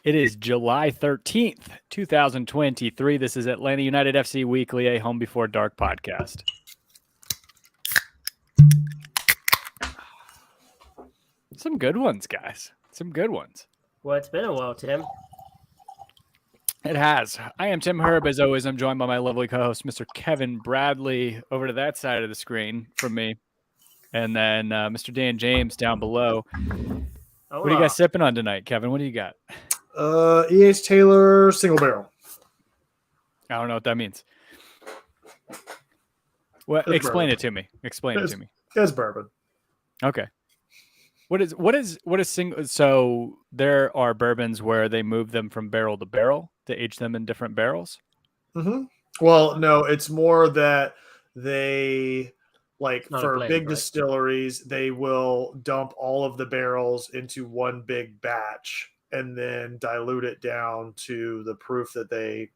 It is July 13th, 2023. This is Atlanta United FC Weekly, a Home Before Dark podcast. Some good ones, guys. Some good ones. Well, it's been a while, Tim. It has. I am Tim Herb. As always, I'm joined by my lovely co-host, Mr. Kevin Bradley, over to that side of the screen from me. And then Mr. Dan James down below. What are you guys sipping on tonight, Kevin? What do you got? E.H. Taylor single barrel. I don't know what that means. Well, explain it to me. Explain it to me. It's bourbon. Okay. What is single? So there are bourbons where they move them from barrel to barrel to age them in different barrels. Mm-hmm. Well, no, it's more that they for big distilleries, they will dump all of the barrels into one big batch and then dilute it down to the proof that they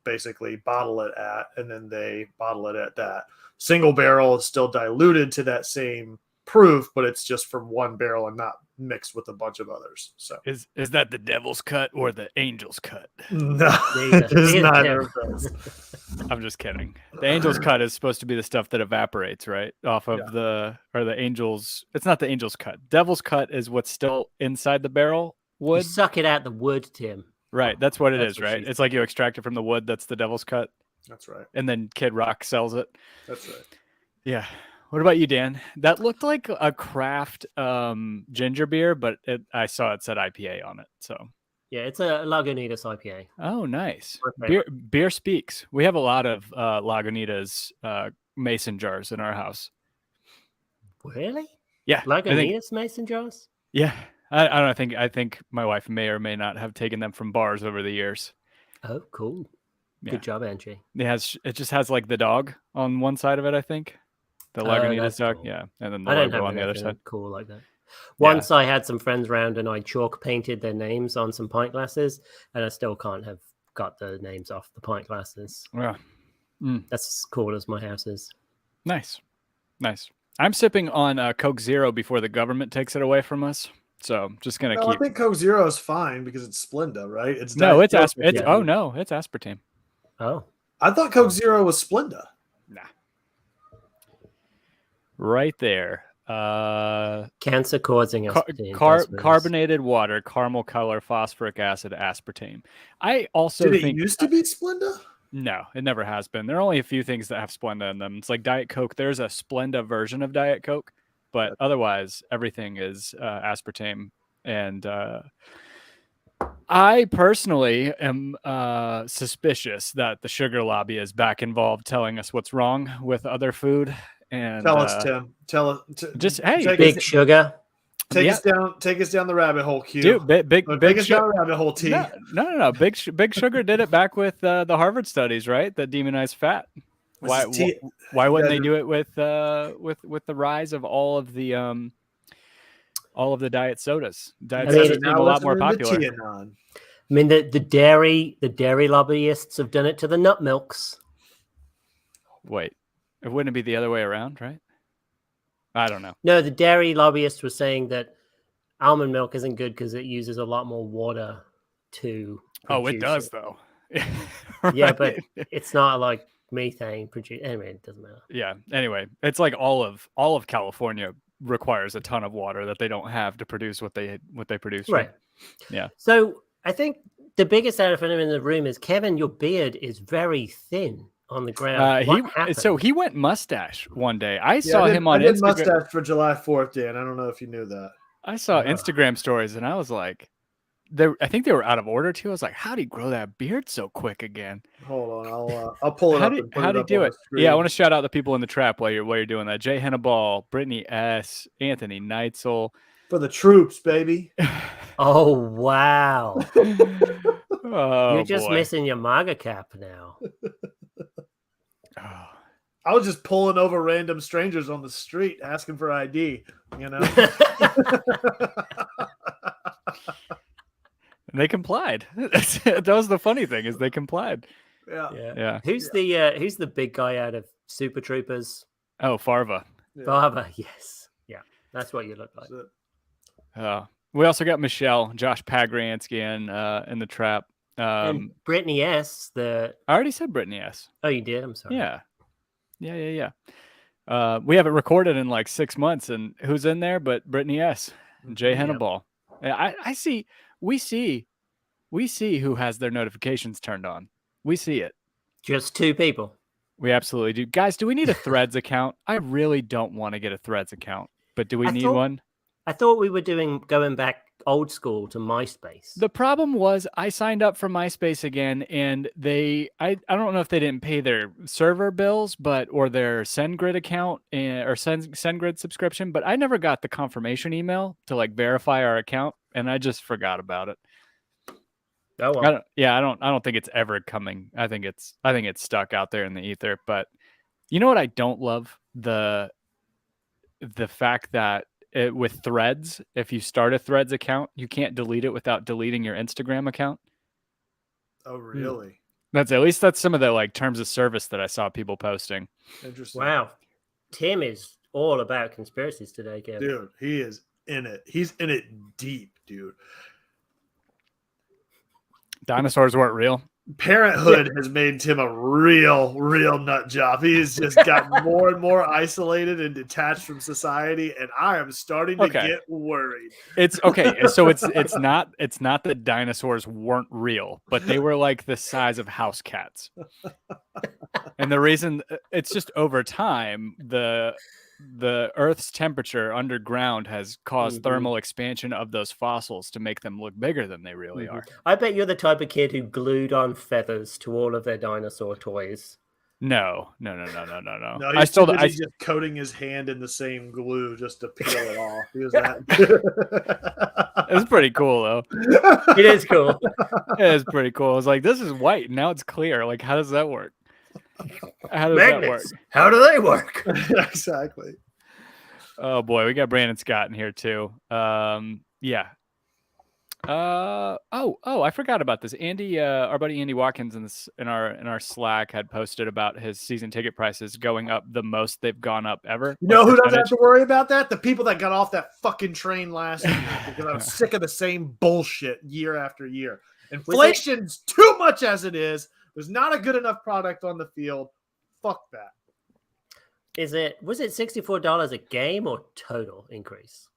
basically bottle it at, and then they bottle it at that. Single barrel is still diluted to that same proof, but it's just from one barrel and not mixed with a bunch of others. So is that the devil's cut or the angel's cut? No, it's neither of those. I'm just kidding. The angel's cut is supposed to be the stuff that evaporates, right? Off of the angel's. It's not the angel's cut. Devil's cut is what's still inside the barrel wood. You suck it out the wood, Tim. Right. That's what it is, right? It's like you extract it from the wood. That's the devil's cut. That's right. And then Kid Rock sells it. That's right. Yeah. What about you, Dan? That looked like a craft ginger beer, but I saw it said IPA on it. So yeah, it's a Lagunitas IPA. Oh, nice. Beer speaks. We have a lot of Lagunitas mason jars in our house. Really? Yeah. Lagunitas mason jars? Yeah. I don't know. I think my wife may or may not have taken them from bars over the years. Oh, cool. Yeah. Good job, Angie. It just has like the dog on one side of it, I think. The Lagunitas dog, cool. Yeah, and then the logo on the other side. Cool like that. Once I had some friends around and I chalk painted their names on some pint glasses, and I still can't have got the names off the pint glasses. Yeah, Mm. That's as cool as my house is. Nice. I'm sipping on Coke Zero before the government takes it away from us. So I'm just gonna keep. I think Coke Zero is fine because it's Splenda, right? It's aspartame. Oh, I thought Coke Zero was Splenda. Nah. Right there. Cancer causing carbonated water, caramel color, phosphoric acid, aspartame. I also think it used to be Splenda? No, it never has been. There are only a few things that have Splenda in them. It's like Diet Coke. There's a Splenda version of Diet Coke, but otherwise everything is aspartame. And I personally am suspicious that the sugar lobby is back involved, telling us what's wrong with other food. And tell us, Tim. Tell us. Big Sugar. Take us down the rabbit hole, Q. Dude, big sugar rabbit hole, T. No. Big Sugar did it back with the Harvard studies, right? That demonized fat. Why wouldn't they do it with the rise of all of the diet sodas? Sodas became a lot more popular. I mean, the dairy lobbyists have done it to the nut milks. Wait. It wouldn't be the other way around, right? I don't know. No, the dairy lobbyists were saying that almond milk isn't good because it uses a lot more water to produce it does, though. Right? Yeah, but it's not like methane produced. Anyway, it doesn't matter. Yeah. Anyway, it's like all of California requires a ton of water that they don't have to produce what they produce. Right. Yeah. So I think the biggest elephant in the room is, Kevin, your beard is very thin on the ground. He went mustache one day. I saw him on Instagram. I did mustache for July 4th, Dan. I don't know if you knew that. I saw Instagram stories and I was like, I think they were out of order too. I was like, how'd he grow that beard so quick again? Hold on, I'll pull it up. How'd he do it? Yeah, I want to shout out the people in the trap while you're doing that. Jay Henneball, Brittany S, Anthony Neitzel. For the troops, baby. Oh wow. You're just boy. missing your MAGA cap now. I was just pulling over random strangers on the street asking for ID, you know. And they complied. That was the funny thing, is they complied. Yeah. Who's the big guy out of Super Troopers? Oh, Farva. Yeah. Farva, yes. Yeah. That's what you look like. We also got Michelle, Josh Pagransky in the trap. And Brittany S. I already said Brittany S. Oh, you did? I'm sorry. Yeah. We haven't recorded in like 6 months, and who's in there but Brittany S. and Jay Hannibal. I see. We see who has their notifications turned on. We see it. Just 2 people. We absolutely do. Guys, do we need a Threads account? I really don't want to get a Threads account, but do we need one? I thought we were going back old school to MySpace. The problem was I signed up for MySpace again, and I don't know if they didn't pay their server bills, or their SendGrid account or SendGrid subscription, but I never got the confirmation email to like verify our account, and I just forgot about it. Oh well. I don't think it's ever coming. I think it's stuck out there in the ether. But you know what I don't love? The fact that with Threads, if you start a Threads account, you can't delete it without deleting your Instagram account. Oh, really? That's some of the like terms of service that I saw people posting. Interesting. Wow. Tim is all about conspiracies today, Kevin. Dude, he is in it. He's in it deep, dude. Dinosaurs weren't real. Parenthood has made Tim a real nut job. He's just gotten more and more isolated and detached from society, and I am starting to get worried. It's okay. So it's not that dinosaurs weren't real, but they were like the size of house cats. And the reason it's just over time, the Earth's temperature underground has caused thermal expansion of those fossils to make them look bigger than they really are. I bet you're the type of kid who glued on feathers to all of their dinosaur toys. No. No, he's just coating his hand in the same glue just to peel it off. He was that. It's pretty cool though. It is cool. It is pretty cool. It's like, this is white, now it's clear. Like, how does that work? How does Magnets. That work? How do they work? Exactly. Oh boy, we got Brandon Scott in here too. Yeah. I forgot about this. Andy, our buddy Andy Watkins in our Slack had posted about his season ticket prices going up the most they've gone up ever. You know who doesn't have to worry about that? The people that got off that fucking train last year, because I was sick of the same bullshit year after year. Inflation's too much as it is. There's not a good enough product on the field. Fuck that. Was it $64 a game or total increase?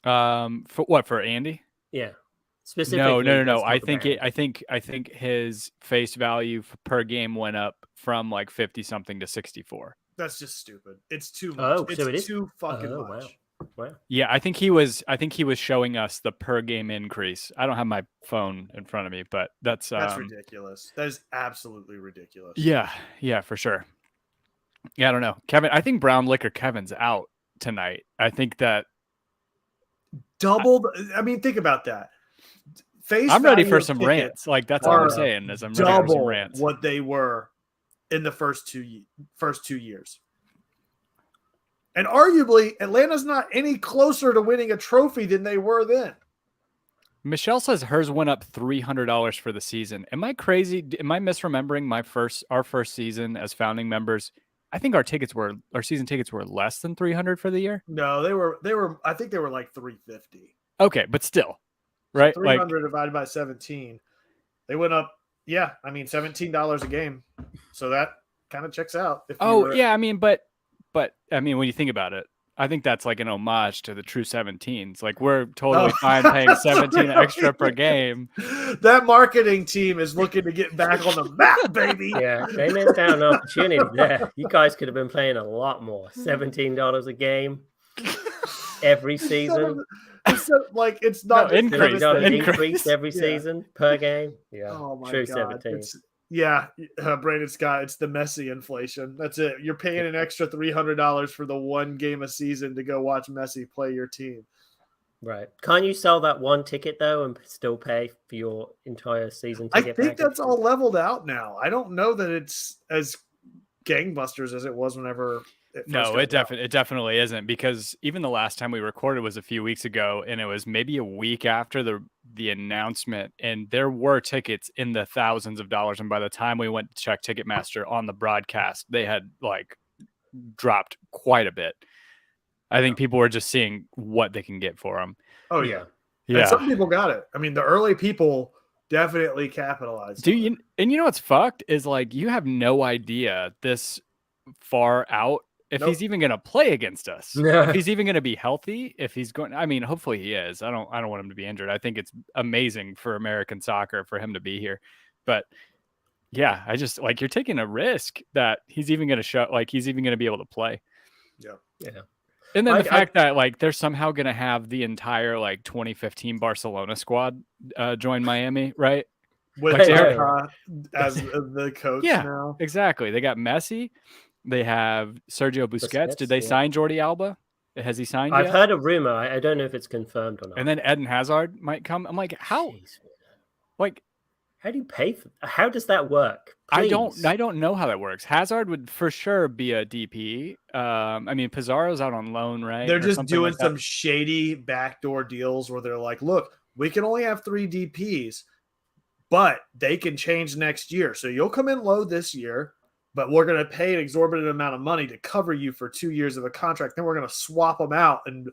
For Andy? Yeah. Specifically. No. I think his face value per game went up from like 50 something to 64. That's just stupid. It's too much. Oh, it's so it is too fucking much. Wow. Yeah, I think he was showing us the per game increase. I don't have my phone in front of me, but that's ridiculous. That is absolutely ridiculous. Yeah, for sure. Yeah, I don't know. Kevin, I think Brown Liquor Kevin's out tonight. I think that doubled. I mean, think about that. I'm ready for some rants. Like, that's all I'm saying is I'm ready for some rants. What they were in the first two years. And arguably, Atlanta's not any closer to winning a trophy than they were then. Michelle says hers went up $300 for the season. Am I crazy? Am I misremembering our first season as founding members? I think our season tickets were less than $300 for the year. No, they were. I think they were like $350. Okay, but still, right? 300 divided by 17, they went up. Yeah, I mean $17 a game, so that kind of checks out. Yeah, I mean, but I mean, when you think about it, I think that's like an homage to the true 17s. Like, we're totally fine paying 17 extra per game. That marketing team is looking to get back on the map, baby. Yeah, they missed out an opportunity there. You guys could have been playing a lot more. $17 a game every season. It's not increase every season per game. Yeah, oh my true God. 17. Brandon Scott, it's the Messi inflation. That's it. You're paying an extra $300 for the one game a season to go watch Messi play your team. Right. Can't you sell that one ticket though and still pay for your entire season ticket? I think that's all leveled out now. I don't know that it's as gangbusters as it was whenever it definitely isn't, because even the last time we recorded was a few weeks ago, and it was maybe a week after the announcement, and there were tickets in the thousands of dollars, and by the time we went to check Ticketmaster on the broadcast, they had like dropped quite a bit. I think people were just seeing what they can get for him. Oh yeah. Yeah. And some people got it. I mean, the early people definitely capitalized. And you know what's fucked is like you have no idea this far out if he's even going to play against us. If he's even going to be healthy, if he's going, I mean, hopefully he is. I don't want him to be injured. I think it's amazing for American soccer for him to be here. But yeah, I just like you're taking a risk that he's even going to show, like he's even going to be able to play. Yeah. Yeah. And then the fact that like they're somehow going to have the entire like 2015 Barcelona squad join Miami, right? With as the coach now. Exactly. They got Messi. They have Sergio Busquets. Did they sign Jordi Alba? Has he signed yet? I've heard a rumor. I don't know if it's confirmed or not. And then Eden Hazard might come. I'm like, how? Jeez, like, how do you pay for? How does that work? Please. I don't know how that works. Hazard would for sure be a DP. I mean, Pizarro's out on loan, right? They're just doing some shady backdoor deals where they're like, look, we can only have 3 DPs, but they can change next year. So you'll come in low this year, but we're going to pay an exorbitant amount of money to cover you for 2 years of a contract. Then we're going to swap them out and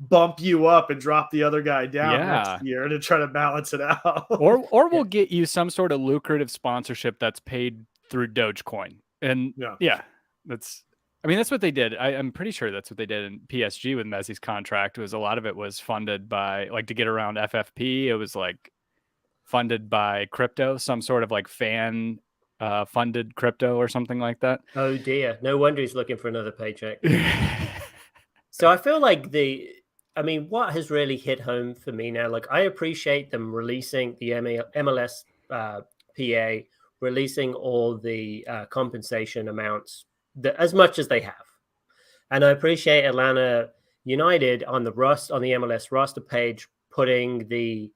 bump you up and drop the other guy down next year to try to balance it out. or we'll get you some sort of lucrative sponsorship that's paid through Dogecoin. And that's what they did. I'm pretty sure that's what they did in PSG with Messi's contract. Was a lot of it was funded by like to get around FFP. It was like funded by crypto, some sort of like fan funded crypto or something like that. Oh dear. No wonder he's looking for another paycheck. So I feel like what has really hit home for me now, like I appreciate them releasing the MLS PA, releasing all the compensation amounts as much as they have. And I appreciate Atlanta United on the MLS roster page putting the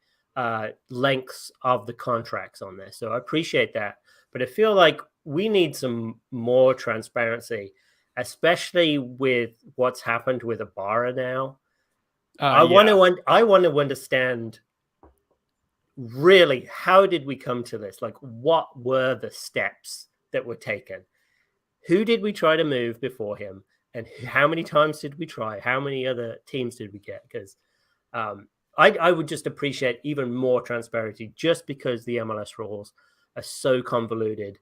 lengths of the contracts on there. So I appreciate that. But I feel like we need some more transparency, especially with what's happened with Ibarra now. I want to understand really how did we come to this? Like, what were the steps that were taken? Who did we try to move before him? And how many times did we try? How many other teams did we get? Because I would just appreciate even more transparency just because the MLS rules are so convoluted.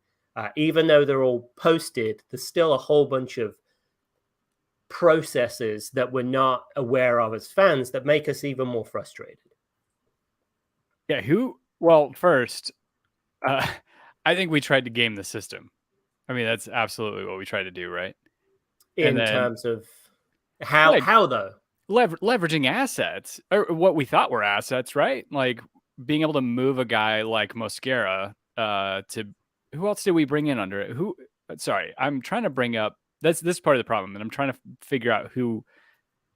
Even though they're all posted, there's still a whole bunch of processes that we're not aware of as fans that make us even more frustrated. Yeah, well, first, I think we tried to game the system. I mean, that's absolutely what we tried to do, right? In terms of how though? Leveraging assets, or what we thought were assets, right? Like being able to move a guy like Mosquera to who else did we bring in under it? Sorry, I'm trying to bring up this part of the problem, and I'm trying to figure out who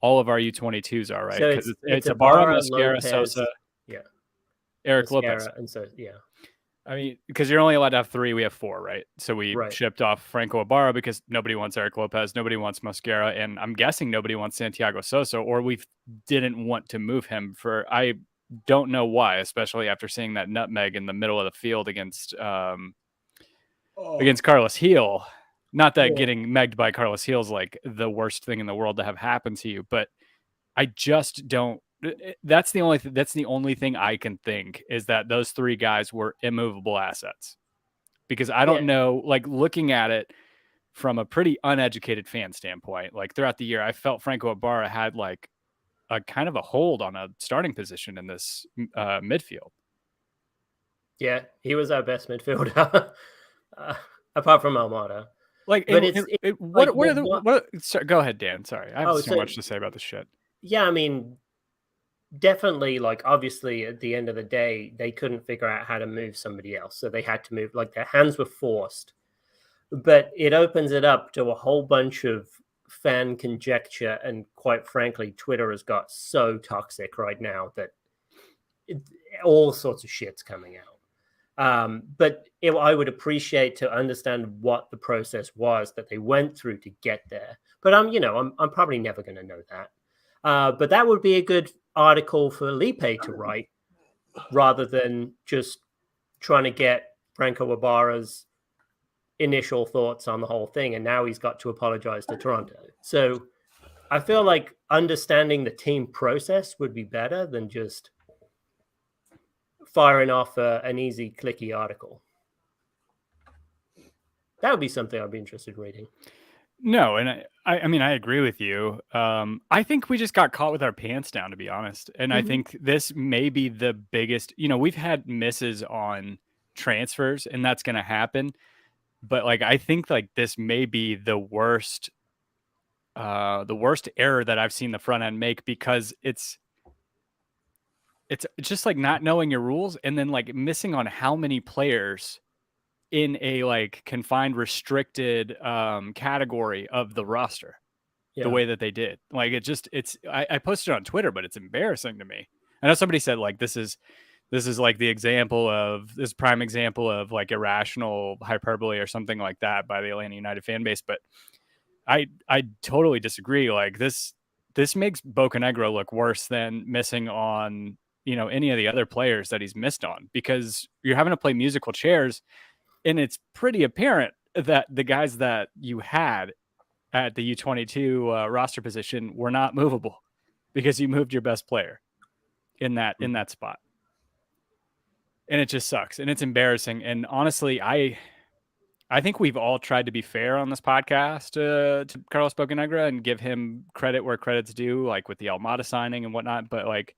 all of our U22s are, right? Because it's Ibarra, Mosquera, Sosa, Eric Lopez, and so I mean, because you're only allowed to have 3, we have 4, right? So we shipped off Franco Ibarra because nobody wants Eric Lopez, nobody wants Mosquera, and I'm guessing nobody wants Santiago Sosa, or we didn't want to move him for I don't know why, especially after seeing that nutmeg in the middle of the field against Carlos Heel. Not that getting megged by Carlos Heel is like the worst thing in the world to have happen to you, but I just don't. That's the only thing I can think is that those 3 guys were immovable assets, because I don't know, like looking at it from a pretty uneducated fan standpoint, like throughout the year, I felt Franco Ibarra had like a kind of a hold on a starting position in this midfield. Yeah, he was our best midfielder, apart from Almada. Like, sorry, go ahead, Dan. Sorry, I have so much to say about this shit. Yeah, I mean, definitely, like, obviously, at the end of the day, they couldn't figure out how to move somebody else. So they had to move, like, their hands were forced. But it opens it up to a whole bunch of fan conjecture. And quite frankly, Twitter has got so toxic right now that all sorts of shit's coming out. But I would appreciate to understand what the process was that they went through to get there. But I'm probably never going to know that. But that would be a good article for Lipe to write, rather than just trying to get Franco Ibarra's initial thoughts on the whole thing. And now he's got to apologize to Toronto. So I feel like understanding the team process would be better than just firing off an easy, clicky article. That would be something I'd be interested in reading. No, and I mean, I agree with you. I think we just got caught with our pants down, to be honest. And I think this may be the biggest, we've had misses on transfers, and that's going to happen. But like, I think like this may be the worst error that I've seen the front end make, because it's just like not knowing your rules, and then like missing on how many players in a like confined, restricted category of the roster, the way that they did. Like I posted it on Twitter, but it's embarrassing to me. I know somebody said like this is like this prime example of like irrational hyperbole or something like that by the Atlanta United fan base, but I totally disagree. Like this makes Bocanegra look worse than missing on any of the other players that he's missed on, because you're having to play musical chairs. And it's pretty apparent that the guys that you had at the U22 roster position were not movable, because you moved your best player in that spot. And it just sucks, and it's embarrassing. And honestly, I think we've all tried to be fair on this podcast to Carlos Bocanegra and give him credit where credit's due, like with the Almada signing and whatnot. But like,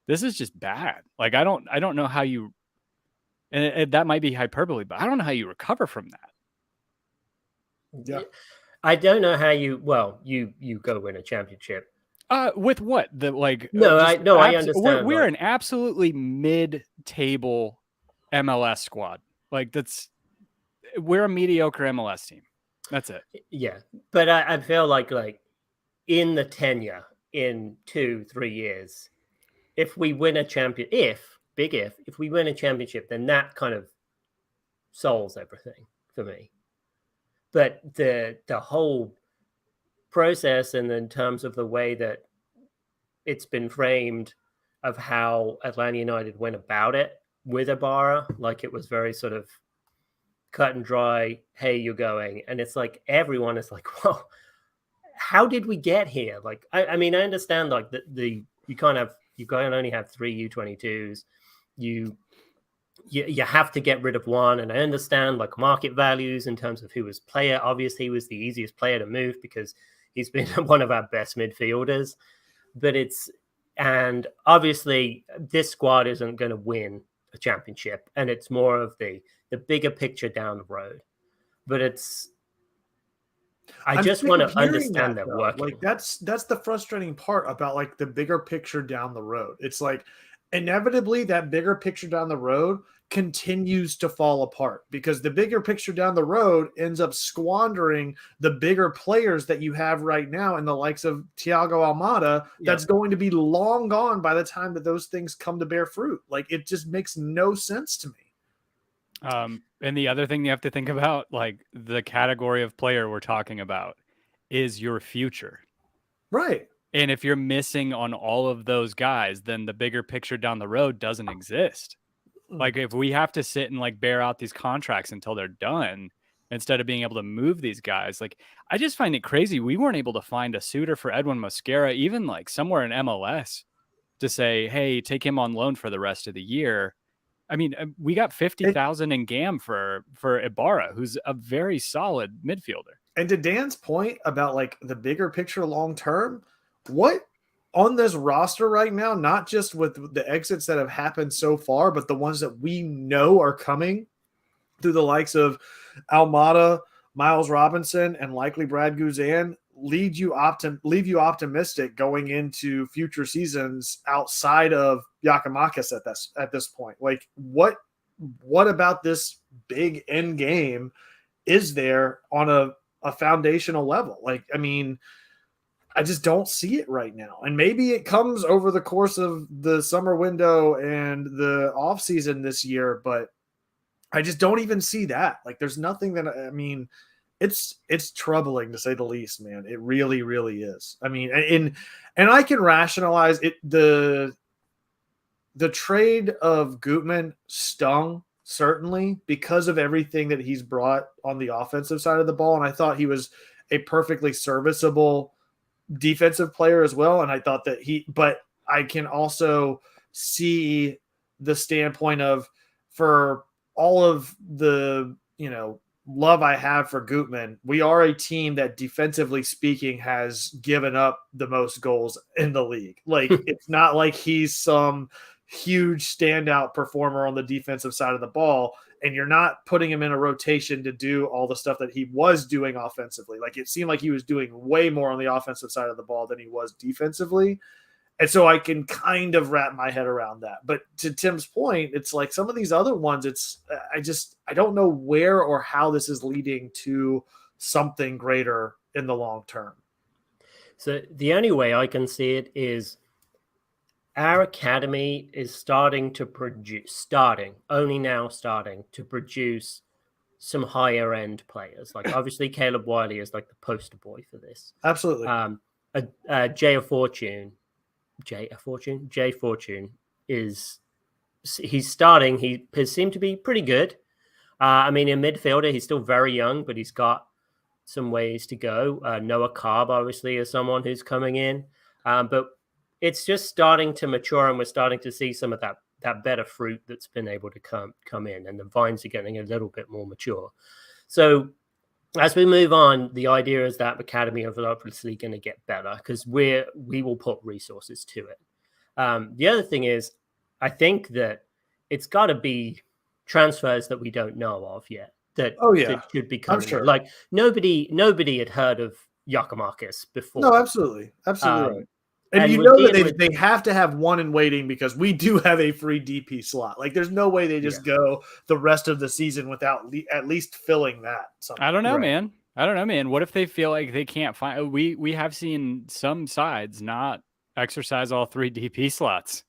this is just bad. Like, I don't know how you. And that might be hyperbole, but I don't know how you recover from that. Yeah. I don't know how you go win a championship. With what? I understand. We're an absolutely mid-table MLS squad. Like we're a mediocre MLS team. That's it. Yeah. But I feel like in the tenure in 2-3 years, if we win a if we win a championship, then that kind of solves everything for me. But the whole process, and in terms of the way that it's been framed of how Atlanta United went about it with Ibarra, like it was very sort of cut and dry. Hey, you're going. And it's like, everyone is like, well, how did we get here? Like, I mean, I understand like you can only have 3 U22s. You have to get rid of one, and I understand like market values in terms of who was player. Obviously, he was the easiest player to move because he's been one of our best midfielders. But and obviously this squad isn't going to win a championship, and it's more of the bigger picture down the road. But I just want to understand that working. Like that's the frustrating part about like the bigger picture down the road. It's like, inevitably that bigger picture down the road continues to fall apart, because the bigger picture down the road ends up squandering the bigger players that you have right now in the likes of Thiago Almada. That's going to be long gone by the time that those things come to bear fruit. Like, it just makes no sense to me. And the other thing you have to think about, like the category of player we're talking about, is your future. Right. And if you're missing on all of those guys, then the bigger picture down the road doesn't exist. Like, if we have to sit and like bear out these contracts until they're done, instead of being able to move these guys, like, I just find it crazy we weren't able to find a suitor for Edwin Mosquera, even like somewhere in MLS, to say, hey, take him on loan for the rest of the year. I mean, we got 50,000 in GAM for Ibarra, who's a very solid midfielder. And to Dan's point about like the bigger picture long term, what on this roster right now, not just with the exits that have happened so far, but the ones that we know are coming through the likes of Almada, Miles Robinson, and likely Brad Guzan, leave you optimistic going into future seasons outside of Giakoumakis at this point. Like, what about this big end game is there on a foundational level? Like, I mean, I just don't see it right now. And maybe it comes over the course of the summer window and the off season this year, but I just don't even see that. Like, there's nothing that, I mean, it's troubling to say the least, man. It really, really is. I mean, and I can rationalize it. The trade of Gutman stung, certainly, because of everything that he's brought on the offensive side of the ball. And I thought he was a perfectly serviceable defensive player as well. And I thought that but I can also see the standpoint of, for all of the, love I have for Gutman, we are a team that defensively speaking has given up the most goals in the league. Like, it's not like he's some huge standout performer on the defensive side of the ball, and you're not putting him in a rotation to do all the stuff that he was doing offensively. Like, it seemed like he was doing way more on the offensive side of the ball than he was defensively. And so I can kind of wrap my head around that. But to Tim's point, it's like some of these other ones, I don't know where or how this is leading to something greater in the long term. So the only way I can see it is our academy is starting to produce some higher end players. Like, obviously Caleb Wiley is like the poster boy for this. Absolutely. Jay Fortune he's starting. He has seemed to be pretty good. I mean, in midfielder, he's still very young, but he's got some ways to go. Noah Cobb, obviously, is someone who's coming in. But it's just starting to mature, and we're starting to see some of that better fruit that's been able to come in, and the vines are getting a little bit more mature. So as we move on, the idea is that Academy is obviously going to get better because we will put resources to it. The other thing is, I think that it's got to be transfers that we don't know of yet that should be coming. Sure. Like, nobody had heard of Giacomakis before. No, absolutely right. And you know that they have to have one in waiting because we do have a free DP slot. Like, there's no way they just go the rest of the season without at least filling that. I don't know, man. What if they feel like they can't find? We have seen some sides not exercise all 3 DP slots.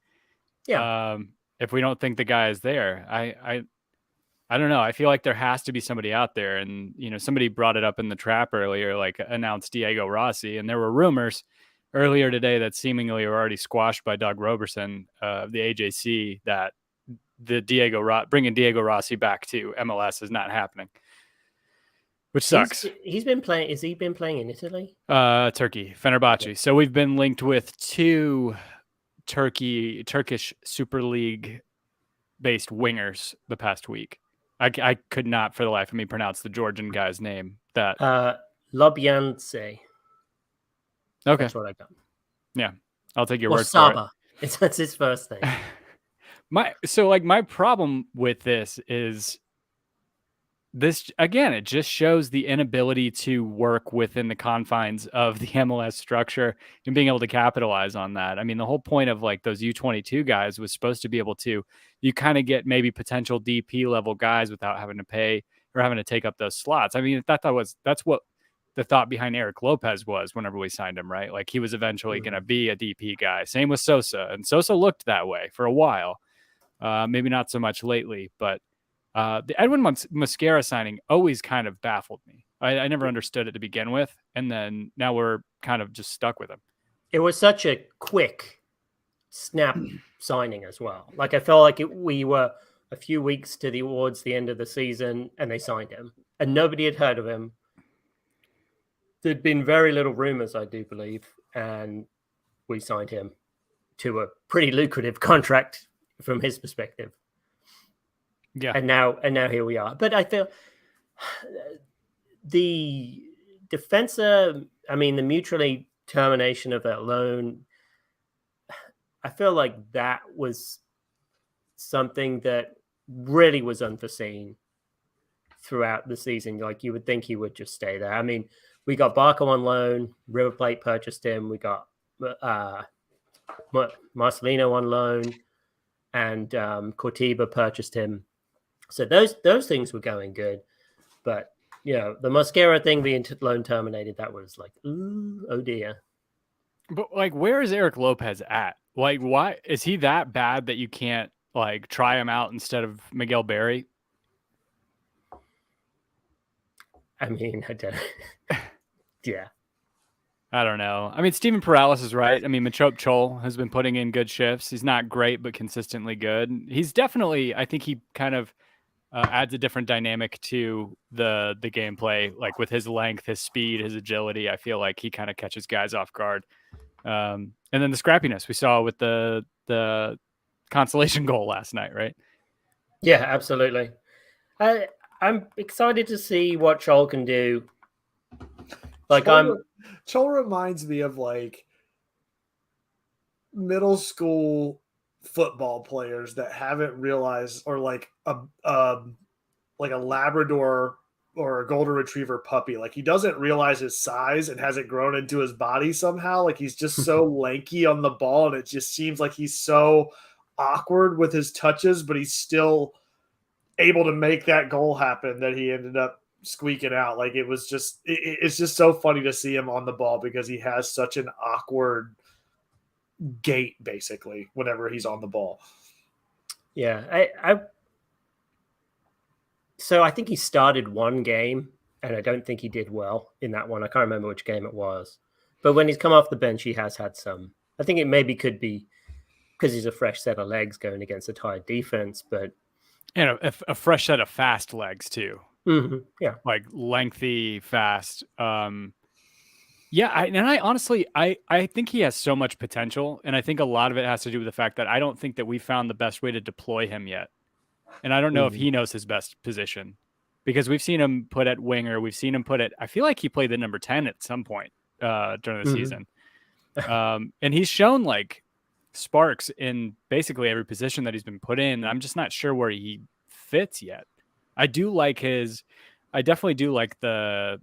Yeah. If we don't think the guy is there, I don't know. I feel like there has to be somebody out there. And, somebody brought it up in the trap earlier, like announced Diego Rossi. And there were rumors earlier today that seemingly were already squashed by Doug Roberson of the AJC that bringing Diego Rossi back to MLS is not happening, which sucks. He's been playing. Has he been playing in Italy? Turkey, Fenerbahce. Yeah. So we've been linked with 2 Turkish Super League based wingers the past week. I could not for the life of me pronounce the Georgian guy's name. That Lobyanse. Okay. That's what I got. Yeah. I'll take your word Saba. For it. That's his first name. My problem with this is again, it just shows the inability to work within the confines of the MLS structure and being able to capitalize on that. I mean, the whole point of like those U22 guys was supposed to be able to, you kind of get maybe potential DP level guys without having to pay or having to take up those slots. I mean, that's what the thought behind Eric Lopez was whenever we signed him, right? Like, he was eventually going to be a DP guy. Same with Sosa, and Sosa looked that way for a while. Maybe not so much lately, but the Edwin Mosquera signing always kind of baffled me. I never understood it to begin with, and then now we're kind of just stuck with him. It was such a quick snap signing as well. Like, I felt like we were a few weeks towards the end of the season, and they signed him, and nobody had heard of him. There'd been very little rumors, I do believe, and we signed him to a pretty lucrative contract from his perspective. Yeah. And now here we are. But I feel the defensive, I mean, the mutually termination of that loan, I feel like that was something that really was unforeseen throughout the season. Like, you would think he would just stay there. I mean, we got Barco on loan. River Plate purchased him. We got Marcelino on loan, and Cortiba purchased him. So those things were going good. But, the Mosquera thing being loan terminated, that was like, ooh, oh dear. But, like, where is Eric Lopez at? Like, why is he that bad that you can't, like, try him out instead of Miguel Berry? I mean, I don't. Yeah. I don't know. I mean, Steven Perales is right. I mean, Machop Chol has been putting in good shifts. He's not great, but consistently good. He's definitely, I think he kind of adds a different dynamic to the gameplay. Like with his length, his speed, his agility, I feel like he kind of catches guys off guard. And then the scrappiness we saw with the consolation goal last night, right? Yeah, absolutely. I'm excited to see what Chol can do. Like Chol reminds me of like middle school football players that haven't realized, or like a Labrador or a golden retriever puppy. Like he doesn't realize his size and hasn't grown into his body somehow. Like he's just so lanky on the ball, and it just seems like he's so awkward with his touches, but he's still able to make that goal happen that he ended up squeaking out. Like it's just so funny to see him on the ball because he has such an awkward gait basically whenever he's on the ball. Yeah, so I think he started one game, and I don't think he did well in that one. I can't remember which game it was. But when he's come off the bench, he has had some. I think it maybe could be because he's a fresh set of legs going against a tired defense, but and a fresh set of fast legs too. Mm-hmm. Yeah, like lengthy, fast. Yeah, I honestly think he has so much potential, and I think a lot of it has to do with the fact that I don't think that we found the best way to deploy him yet. And I don't know if he knows his best position, because we've seen him put at winger. We've seen him put at, I feel like he played the number 10 at some point during the season. And he's shown like sparks in basically every position that he's been put in. I'm just not sure where he fits yet. I definitely do like the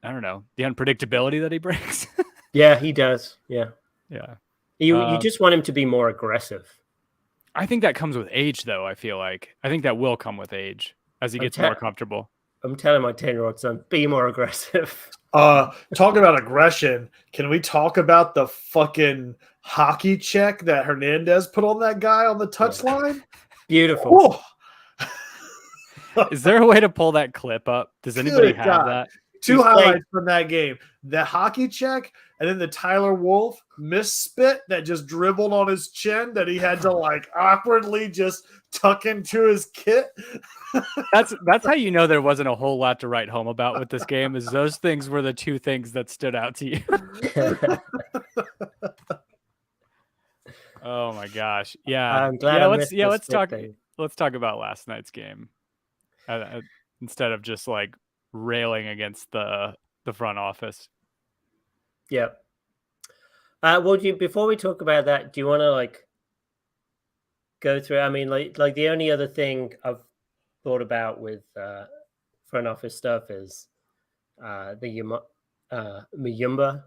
unpredictability that he brings. Yeah, he does. Yeah. Yeah. You just want him to be more aggressive. I think that comes with age, though. I think that will come with age as he gets more comfortable. I'm telling my 10-year-old son, be more aggressive. Talk about aggression. Can we talk about the fucking hockey check that Hernandez put on that guy on the touchline? Beautiful. Is there a way to pull that clip up? Does anybody have that? Two highlights from that game: the hockey check, and then the Tyler Wolf misspit that just dribbled on his chin that he had to like awkwardly just tuck into his kit. That's how you know there wasn't a whole lot to write home about with this game. Is those things were the two things that stood out to you? Oh my gosh! Yeah, I'm glad. Let's talk about last night's game instead of just like railing against the front office. Yeah. Well, before we talk about that, do you want to like go through? I mean, like the only other thing I've thought about with front office stuff is the Muyumbu.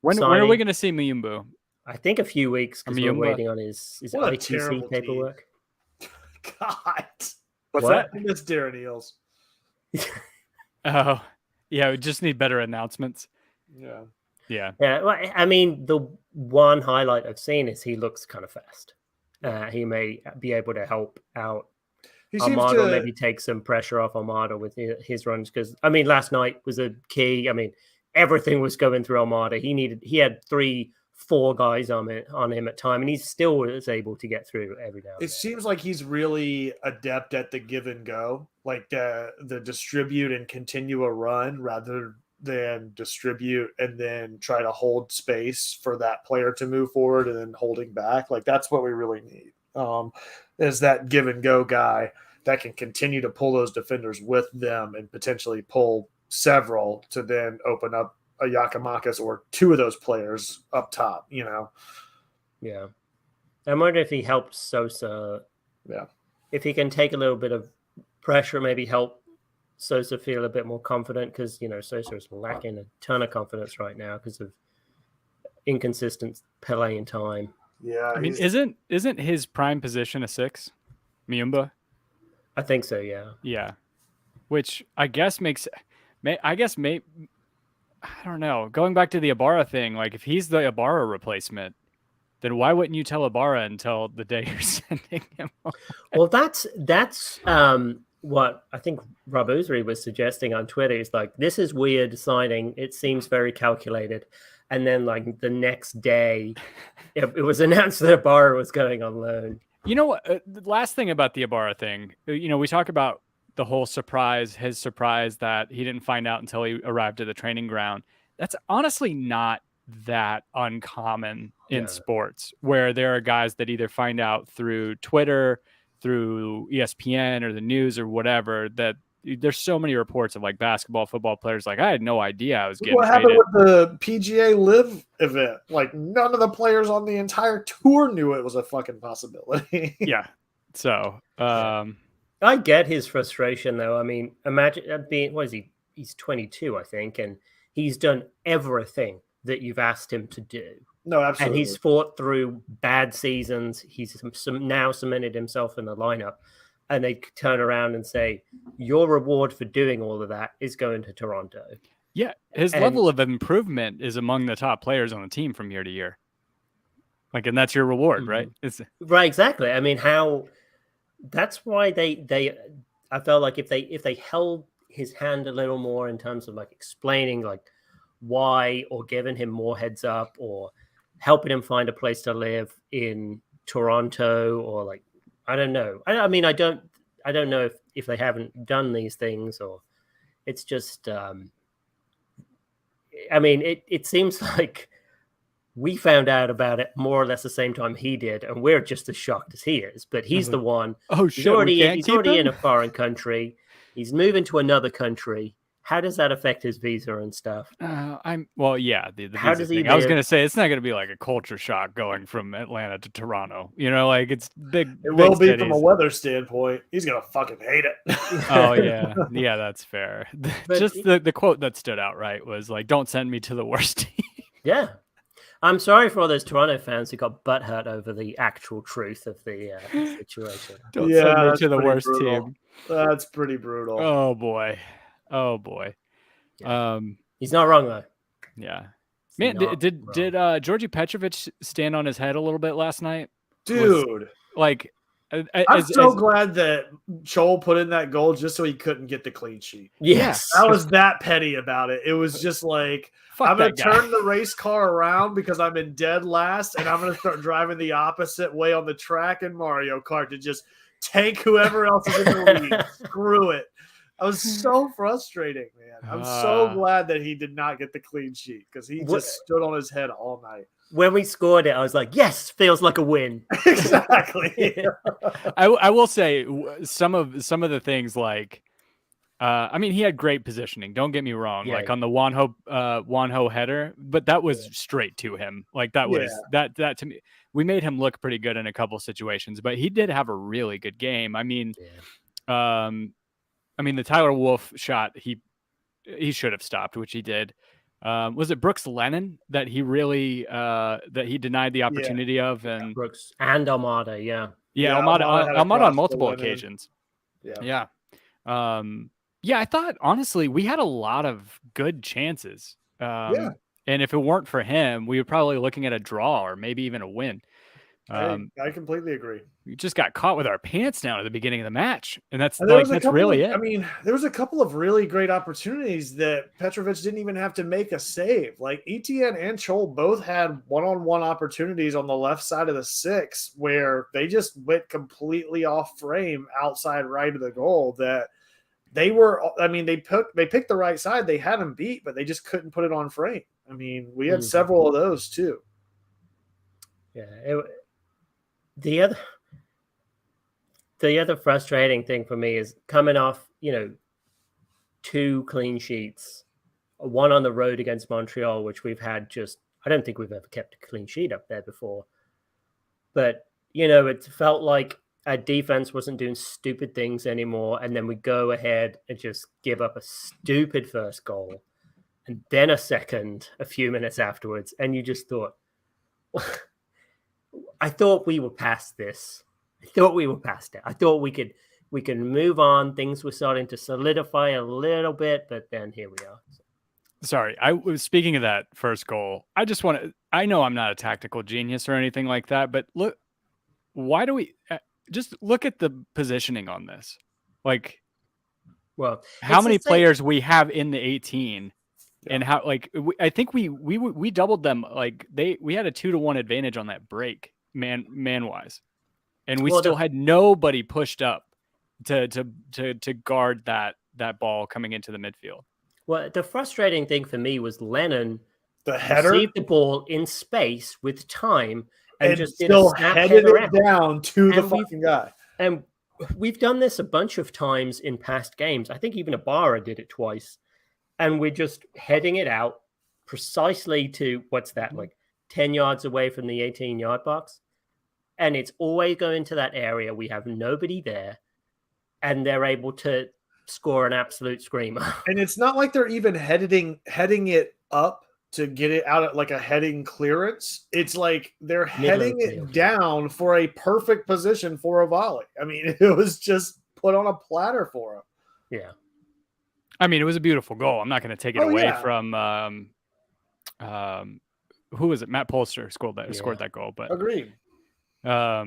When are we going to see Muyumbu? I think a few weeks because we're waiting on his ITC paperwork. God, what's that? I think that's Darren Eels. Oh, yeah. We just need better announcements. Yeah. Well, I mean, the one highlight I've seen is he looks kind of fast. He may be able to help out Armada, maybe take some pressure off Armada with his runs. Because I mean, last night was a key. I mean, everything was going through Armada. He had 3-4 guys on him at time, and he still was able to get through every now and then. It seems like he's really adept at the give and go, like the distribute and continue a run rather than distribute and then try to hold space for that player to move forward and then holding back. Like that's what we really need. Is that give and go guy that can continue to pull those defenders with them and potentially pull several to then open up a Yakamakis or two of those players up top, you know? Yeah. I wonder if he helps Sosa. Yeah. If he can take a little bit of pressure, maybe help Sosa feel a bit more confident, because, you know, Sosa is lacking a ton of confidence right now because of inconsistent playing time. Yeah. I mean, isn't his prime position a 6? Muyumba? I think so, yeah. Yeah. Which I guess I don't know. Going back to the Ibarra thing, like if he's the Ibarra replacement, then why wouldn't you tell Ibarra until the day you're sending him home? Well, that's what I think Rob Usry was suggesting on Twitter. Is like, this is weird signing. It seems very calculated. And then like the next day, it was announced that Ibarra was going on loan. You know what? The last thing about the Ibarra thing, we talk about the whole his surprise that he didn't find out until he arrived at the training ground. That's honestly not that uncommon in sports, where there are guys that either find out through Twitter, through ESPN or the news or whatever, that there's so many reports of like basketball, football players like, I had no idea I was getting what traded. happened with the PGA Live event. Like none of the players on the entire tour knew it was a fucking possibility. Yeah. So I get his frustration though. I mean, imagine being, what is he? He's 22, I think, and he's done everything that you've asked him to do. No, absolutely. And he's fought through bad seasons. He's now cemented himself in the lineup. And they turn around and say, your reward for doing all of that is going to Toronto. Yeah, his level of improvement is among the top players on the team from year to year. Like, and that's your reward, right? Right, exactly. I mean, that's why they I felt like if they held his hand a little more in terms of like explaining like why, or giving him more heads up, or helping him find a place to live in Toronto, or like, I don't know. I mean, I don't know if they haven't done these things, or it's just I mean, it seems like we found out about it more or less the same time he did, and we're just as shocked as he is. But he's the one. Oh shit! He's already in a foreign country. He's moving to another country. How does that affect his visa and stuff? The How visa does he thing. I was gonna say it's not gonna be like a culture shock going from Atlanta to Toronto. Like it's big. It will be from a weather standpoint. He's gonna fucking hate it. Oh yeah, yeah, that's fair. Just the quote that stood out right was like, "Don't send me to the worst team." Yeah. I'm sorry for all those Toronto fans who got butthurt over the actual truth of the situation. Don't send me to the worst team. That's pretty brutal. Oh boy. Yeah. He's not wrong though. Yeah. Man, did Georgi Petrovic stand on his head a little bit last night? Dude. I'm so glad that Joel put in that goal just so he couldn't get the clean sheet. Yes. I was that petty about it. It was just like, I'm going to turn the race car around because I'm in dead last, and I'm going to start driving the opposite way on the track in Mario Kart to just tank whoever else is in the lead. Screw it. I was so frustrating, man. I'm so glad that he did not get the clean sheet because he just stood on his head all night. When we scored it, I was like, yes, feels like a win. Exactly. I will say some of the things like, I mean, he had great positioning. Don't get me wrong. Like on the Wanho header, but that was straight to him. Like that was that to me. We made him look pretty good in a couple situations, but he did have a really good game. I mean, the Tyler Wolff shot, he should have stopped, which he did. Was it Brooks Lennon that he really that he denied the opportunity of? And Brooks and Almada, Almada on multiple occasions. Yeah. I thought honestly we had a lot of good chances. And if it weren't for him, we were probably looking at a draw or maybe even a win. I completely agree. We just got caught with our pants down at the beginning of the match, and that's really it. I mean, there was a couple of really great opportunities that Petrovic didn't even have to make a save. Like Etienne and Chol both had one-on-one opportunities on the left side of the 6 where they just went completely off frame outside right of the goal. That they were. I mean, they picked the right side. They had them beat, but they just couldn't put it on frame. I mean, we had several of those too. Yeah. The other frustrating thing for me is coming off, 2 clean sheets, one on the road against Montreal, which we've had I don't think we've ever kept a clean sheet up there before. But, it felt like our defense wasn't doing stupid things anymore. And then we go ahead and just give up a stupid first goal and then a second a few minutes afterwards. And you just thought, I thought we were past this. I thought we were past it. I thought we could move on. Things were starting to solidify a little bit, but then here we are. Sorry, I was speaking of that first goal. I know I'm not a tactical genius or anything like that, but look, why do we just look at the positioning on this? Like, well, how many players we have in the 18? And how, like, I think we doubled them. Like we had a 2-1 advantage on that break, man wise. and we still had nobody pushed up to guard that ball coming into the midfield. Well, the frustrating thing for me was Lennon the header received the ball in space with time and just still did a snap headed header it down to the fucking guy. And we've done this a bunch of times in past games. I think even Ibarra did it twice. And we're just heading it out precisely to, what's that, like 10 yards away from the 18-yard box. And it's always going to that area. We have nobody there. And they're able to score an absolute screamer. And it's not like they're even heading it up to get it out at like a heading clearance. It's like they're heading it down for a perfect position for a volley. I mean, it was just put on a platter for him. Yeah. I mean, it was a beautiful goal. I'm not going to take it away from who was it? Matt Polster scored that goal. But agreed. Yeah,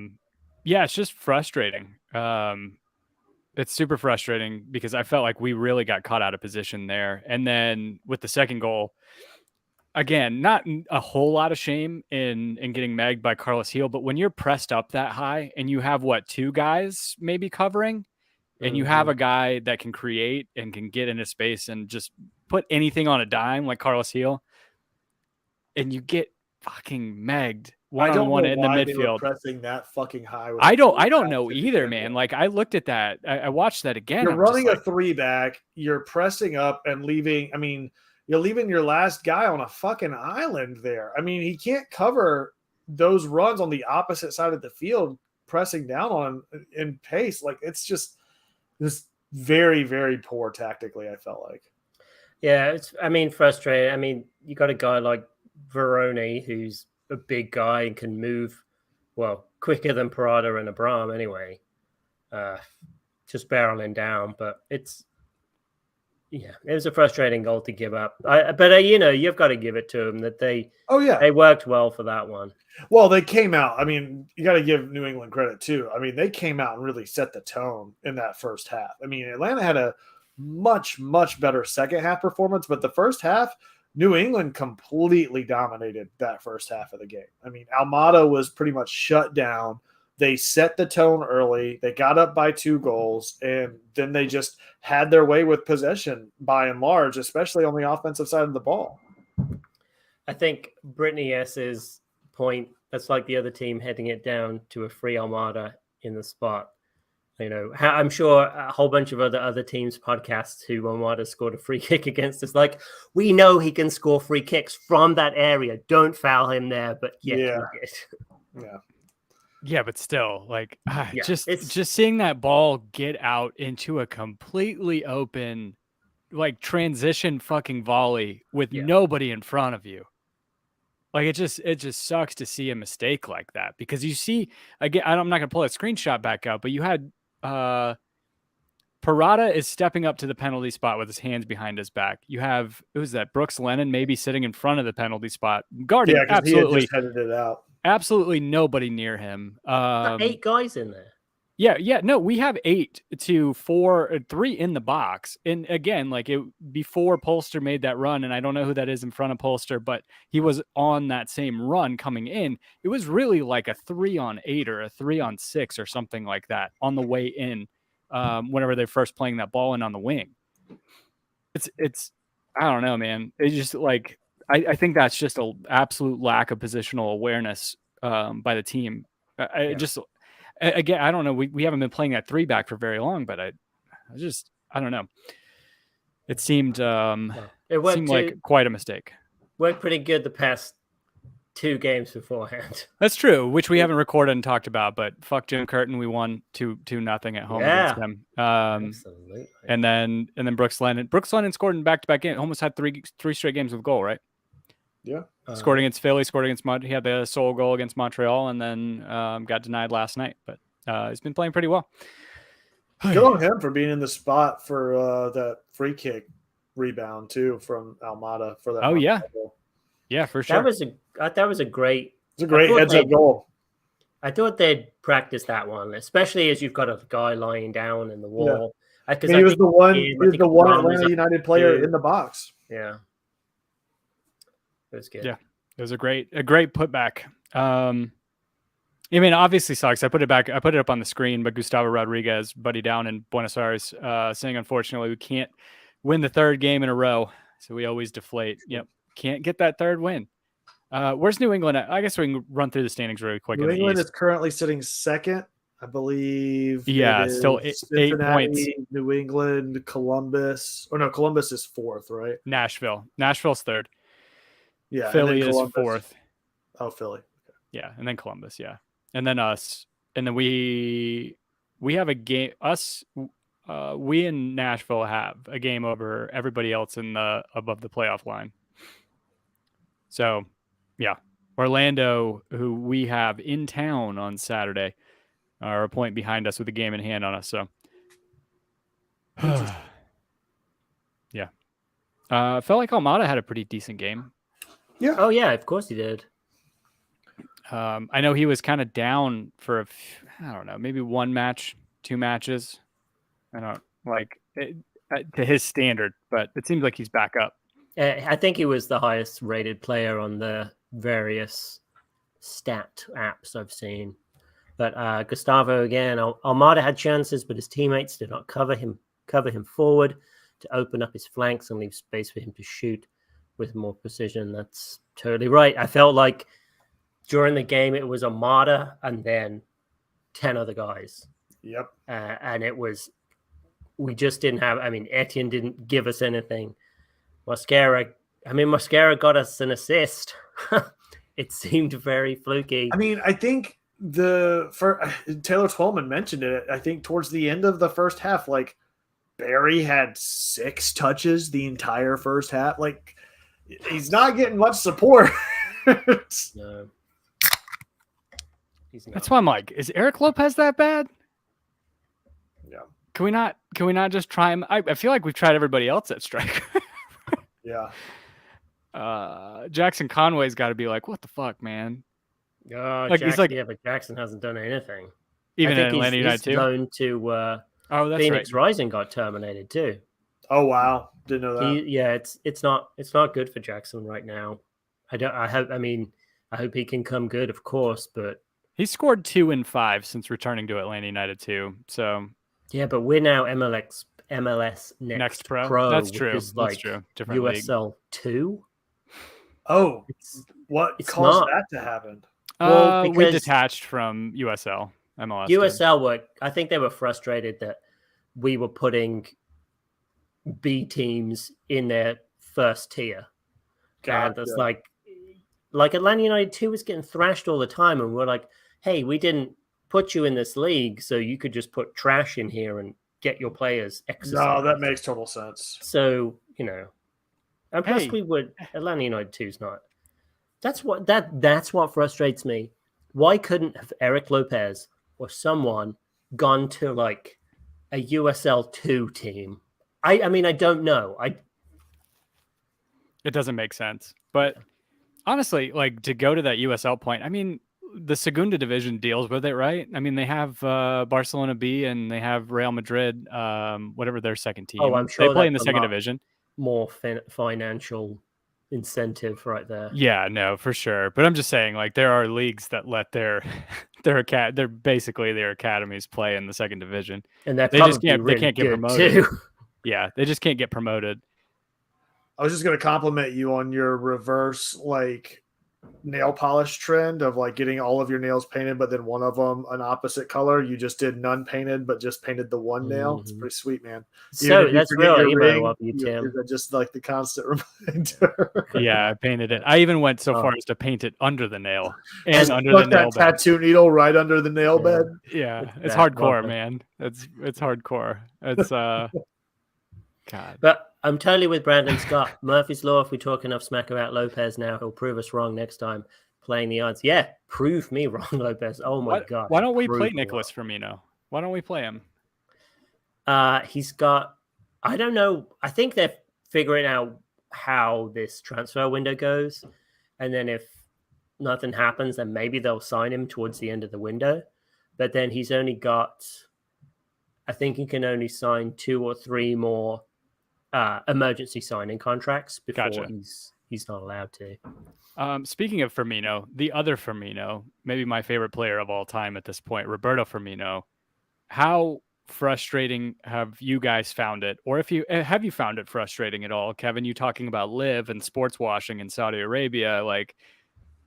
it's just frustrating. It's super frustrating because I felt like we really got caught out of position there. And then with the second goal, again, not a whole lot of shame in getting megged by Carlos Heel, but when you're pressed up that high and you have two guys maybe covering, and you have a guy that can create and can get into space and just put anything on a dime like Carlos Heel, and you get fucking megged one-on-one in the midfield. Pressing that fucking high. I don't know either, man. Like I looked at that, I watched that again. You're running a 3-back. You're pressing up and leaving. I mean, you're leaving your last guy on a fucking island there. I mean, he can't cover those runs on the opposite side of the field, pressing down on him in pace. Like it's just very, very poor tactically. I felt like. Yeah, frustrating. I mean, you got a guy like Veroni who's a big guy and can move quicker than Parada and Abram anyway. Just barreling down, but it was a frustrating goal to give up. But you've got to give it to them that they worked well for that one. Well, they came out. I mean, you got to give New England credit too. I mean, they came out and really set the tone in that first half. I mean, Atlanta had a much, much better second half performance, but the first half, New England completely dominated that first half of the game. I mean, Almada was pretty much shut down. They set the tone early. They got up by 2 goals, and then they just had their way with possession by and large, especially on the offensive side of the ball. I think Brittany S's point, that's like the other team heading it down to a free Almada in the spot. I'm sure a whole bunch of other teams' podcasts who Almada scored a free kick against us, like, we know he can score free kicks from that area. Don't foul him there, but yeah. Yeah, but still, like, just seeing that ball get out into a completely open, like, transition fucking volley with nobody in front of you. Like, it just sucks to see a mistake like that, because you see, again, I'm not going to pull a screenshot back up, but you had Parada is stepping up to the penalty spot with his hands behind his back. You have, who's that? Brooks Lennon maybe sitting in front of the penalty spot, guarding absolutely. He had just headed it out. Absolutely nobody near him. 8 guys in there. Yeah. No, we have 8 to 4, 3 in the box. And again, like before Polster made that run, and I don't know who that is in front of Polster, but he was on that same run coming in. It was really like a 3-on-8 or a 3-on-6 or something like that on the way in. Whenever they're first playing that ball in on the wing. It's I don't know, man. It's just like I think that's just an absolute lack of positional awareness by the team. Again, I don't know. We haven't been playing that 3-back for very long, but I don't know. It seemed like quite a mistake. Worked pretty good the past 2 games beforehand. That's true, which we haven't recorded and talked about, but fuck Jim Curtin, we won 2-0 at home against them. Absolutely. And then Brooks Lennon scored in back-to-back games, almost had three straight games with goal, right? Yeah. Scored against Philly, scored against he had the sole goal against Montreal, and then got denied last night. But he's been playing pretty well. Good on him for being in the spot for that free kick rebound too from Almada for that. Oh yeah, goal. Yeah, for sure. That was a great. It's a great heads-up goal. I thought they'd practice that one, especially as you've got a guy lying down in the wall. Yeah. He was the one Atlanta United player in the box. Yeah. It was good. Yeah, it was a great putback. I mean, obviously sucks. I put it up on the screen, but Gustavo Rodriguez, buddy down in Buenos Aires, saying, unfortunately, we can't win the third game in a row. So we always deflate. Yep. Can't get that third win. Where's New England at? I guess we can run through the standings really quick. New England is currently sitting second. I believe. Yeah, it is still 8 points. New England, Columbus. Oh, no, Columbus is fourth, right? Nashville's third. Yeah. Philly is fourth. Oh, Philly. Okay. Yeah. And then Columbus. Yeah. And then us. And then we have a game. We in Nashville have a game over everybody else above the playoff line. So, yeah. Orlando, who we have in town on Saturday, are a point behind us with a game in hand on us. So, yeah. Felt like Almada had a pretty decent game. Yeah. Oh, yeah. Of course he did. I know he was kind of down for, I don't know, maybe 1 match, 2 matches. I don't like it, to his standard, but it seems like he's back up. I think he was the highest rated player on the various stat apps I've seen. But Gustavo, again, Almada had chances, but his teammates did not cover him forward to open up his flanks and leave space for him to shoot with more precision. That's totally right. I felt like during the game, it was Almada and then 10 other guys. Yep. And it was, we just didn't have, I mean, Etienne didn't give us anything. Mosquera got us an assist. It seemed very fluky. I mean, I think Taylor Twellman mentioned it. I think towards the end of the first half, like Barry had 6 touches the entire first half. Like he's not getting much support. No. That's why I'm like, is Eric Lopez that bad? Yeah. Can we not just try him? I feel like we've tried everybody else at striker. Yeah. Jackson Conway's got to be like, what the fuck, man? Like he's like, yeah, but Jackson hasn't done anything. Even in Atlanta United too. Loaned to that's Phoenix right. Rising got terminated too. Oh wow, didn't know that. It's not good for Jackson right now. I hope he can come good, of course, but he scored 2 in 5 since returning to Atlanta United too. So yeah, but we're now MLS Next Pro. That's true. Is like That's true. Different USL league. 2. Oh, what caused that to happen? Well, we detached from USL. MLS. USL I think they were frustrated that we were putting B teams in their first tier. And it's like Atlanta United 2 was getting thrashed all the time, and we're like, hey, we didn't put you in this league, so you could just put trash in here and get your players exercise. No, that makes total sense. So, and plus we would Atlanta United 2's not. That's what frustrates me. Why couldn't have Eric Lopez or someone gone to like a USL 2 team? I mean, I don't know. It doesn't make sense. But honestly, like to go to that USL point, I mean, the Segunda division deals with it, right? I mean, they have Barcelona B and they have Real Madrid, whatever their second team. Oh, I'm sure they play in the second division. More financial incentive right there. Yeah, no, for sure. But I'm just saying, like, there are leagues that let they're basically their academies play in the second division, and they just can't get promoted. Too. Yeah, they just can't get promoted. I was just going to compliment you on your reverse, like, nail polish trend of like getting all of your nails painted, but then one of them an opposite color. You just did none painted, but just painted the one nail. It's pretty sweet, man. So that's really emo of you, Tim. Just like the constant reminder. Yeah, I painted it. I even went so far as to paint it under the nail and under the nail bed. Tattoo needle right under the nail bed. Yeah, it's hardcore, man. It's hardcore. It's God. But I'm totally with Brandon Scott. Murphy's Law, if we talk enough smack about Lopez now, he'll prove us wrong next time playing the odds. Yeah, prove me wrong, Lopez. Oh, my God. Why don't we play Nicholas Firmino? Why don't we play him? He's got, I don't know. I think they're figuring out how this transfer window goes. And then if nothing happens, then maybe they'll sign him towards the end of the window. But then he's only got, I think he can only sign 2 or 3 more emergency signing contracts before he's not allowed to. Speaking of Firmino, the other Firmino, maybe my favorite player of all time at this point, Roberto Firmino. How frustrating have you guys found it, or if you have you found it frustrating at all, Kevin? You talking about live and sports washing in Saudi Arabia, like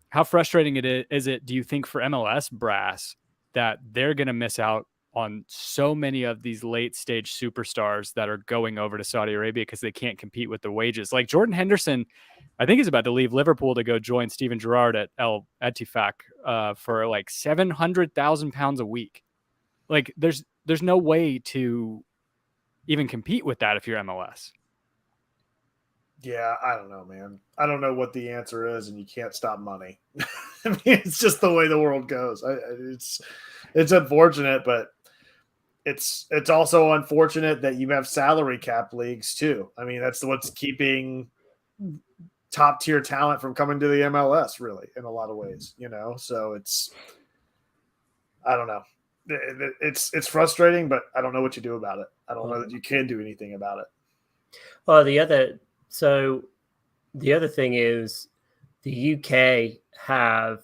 how frustrating is it? Do you think for MLS brass that they're going to miss out on so many of these late stage superstars that are going over to Saudi Arabia because they can't compete with the wages? Like Jordan Henderson, I think he's about to leave Liverpool to go join Steven Gerrard at El Ettifaq for like £700,000 a week. Like there's no way to even compete with that if you're MLS. Yeah, I don't know, man. I don't know what the answer is, and you can't stop money. I mean, it's just the way the world goes. It's unfortunate, but it's also unfortunate that you have salary cap leagues too. I mean, that's what's keeping top tier talent from coming to the MLS, really, in a lot of ways. So I don't know. It's frustrating, but I don't know what you do about it. I don't know that you can do anything about it. Oh, the other thing is the UK have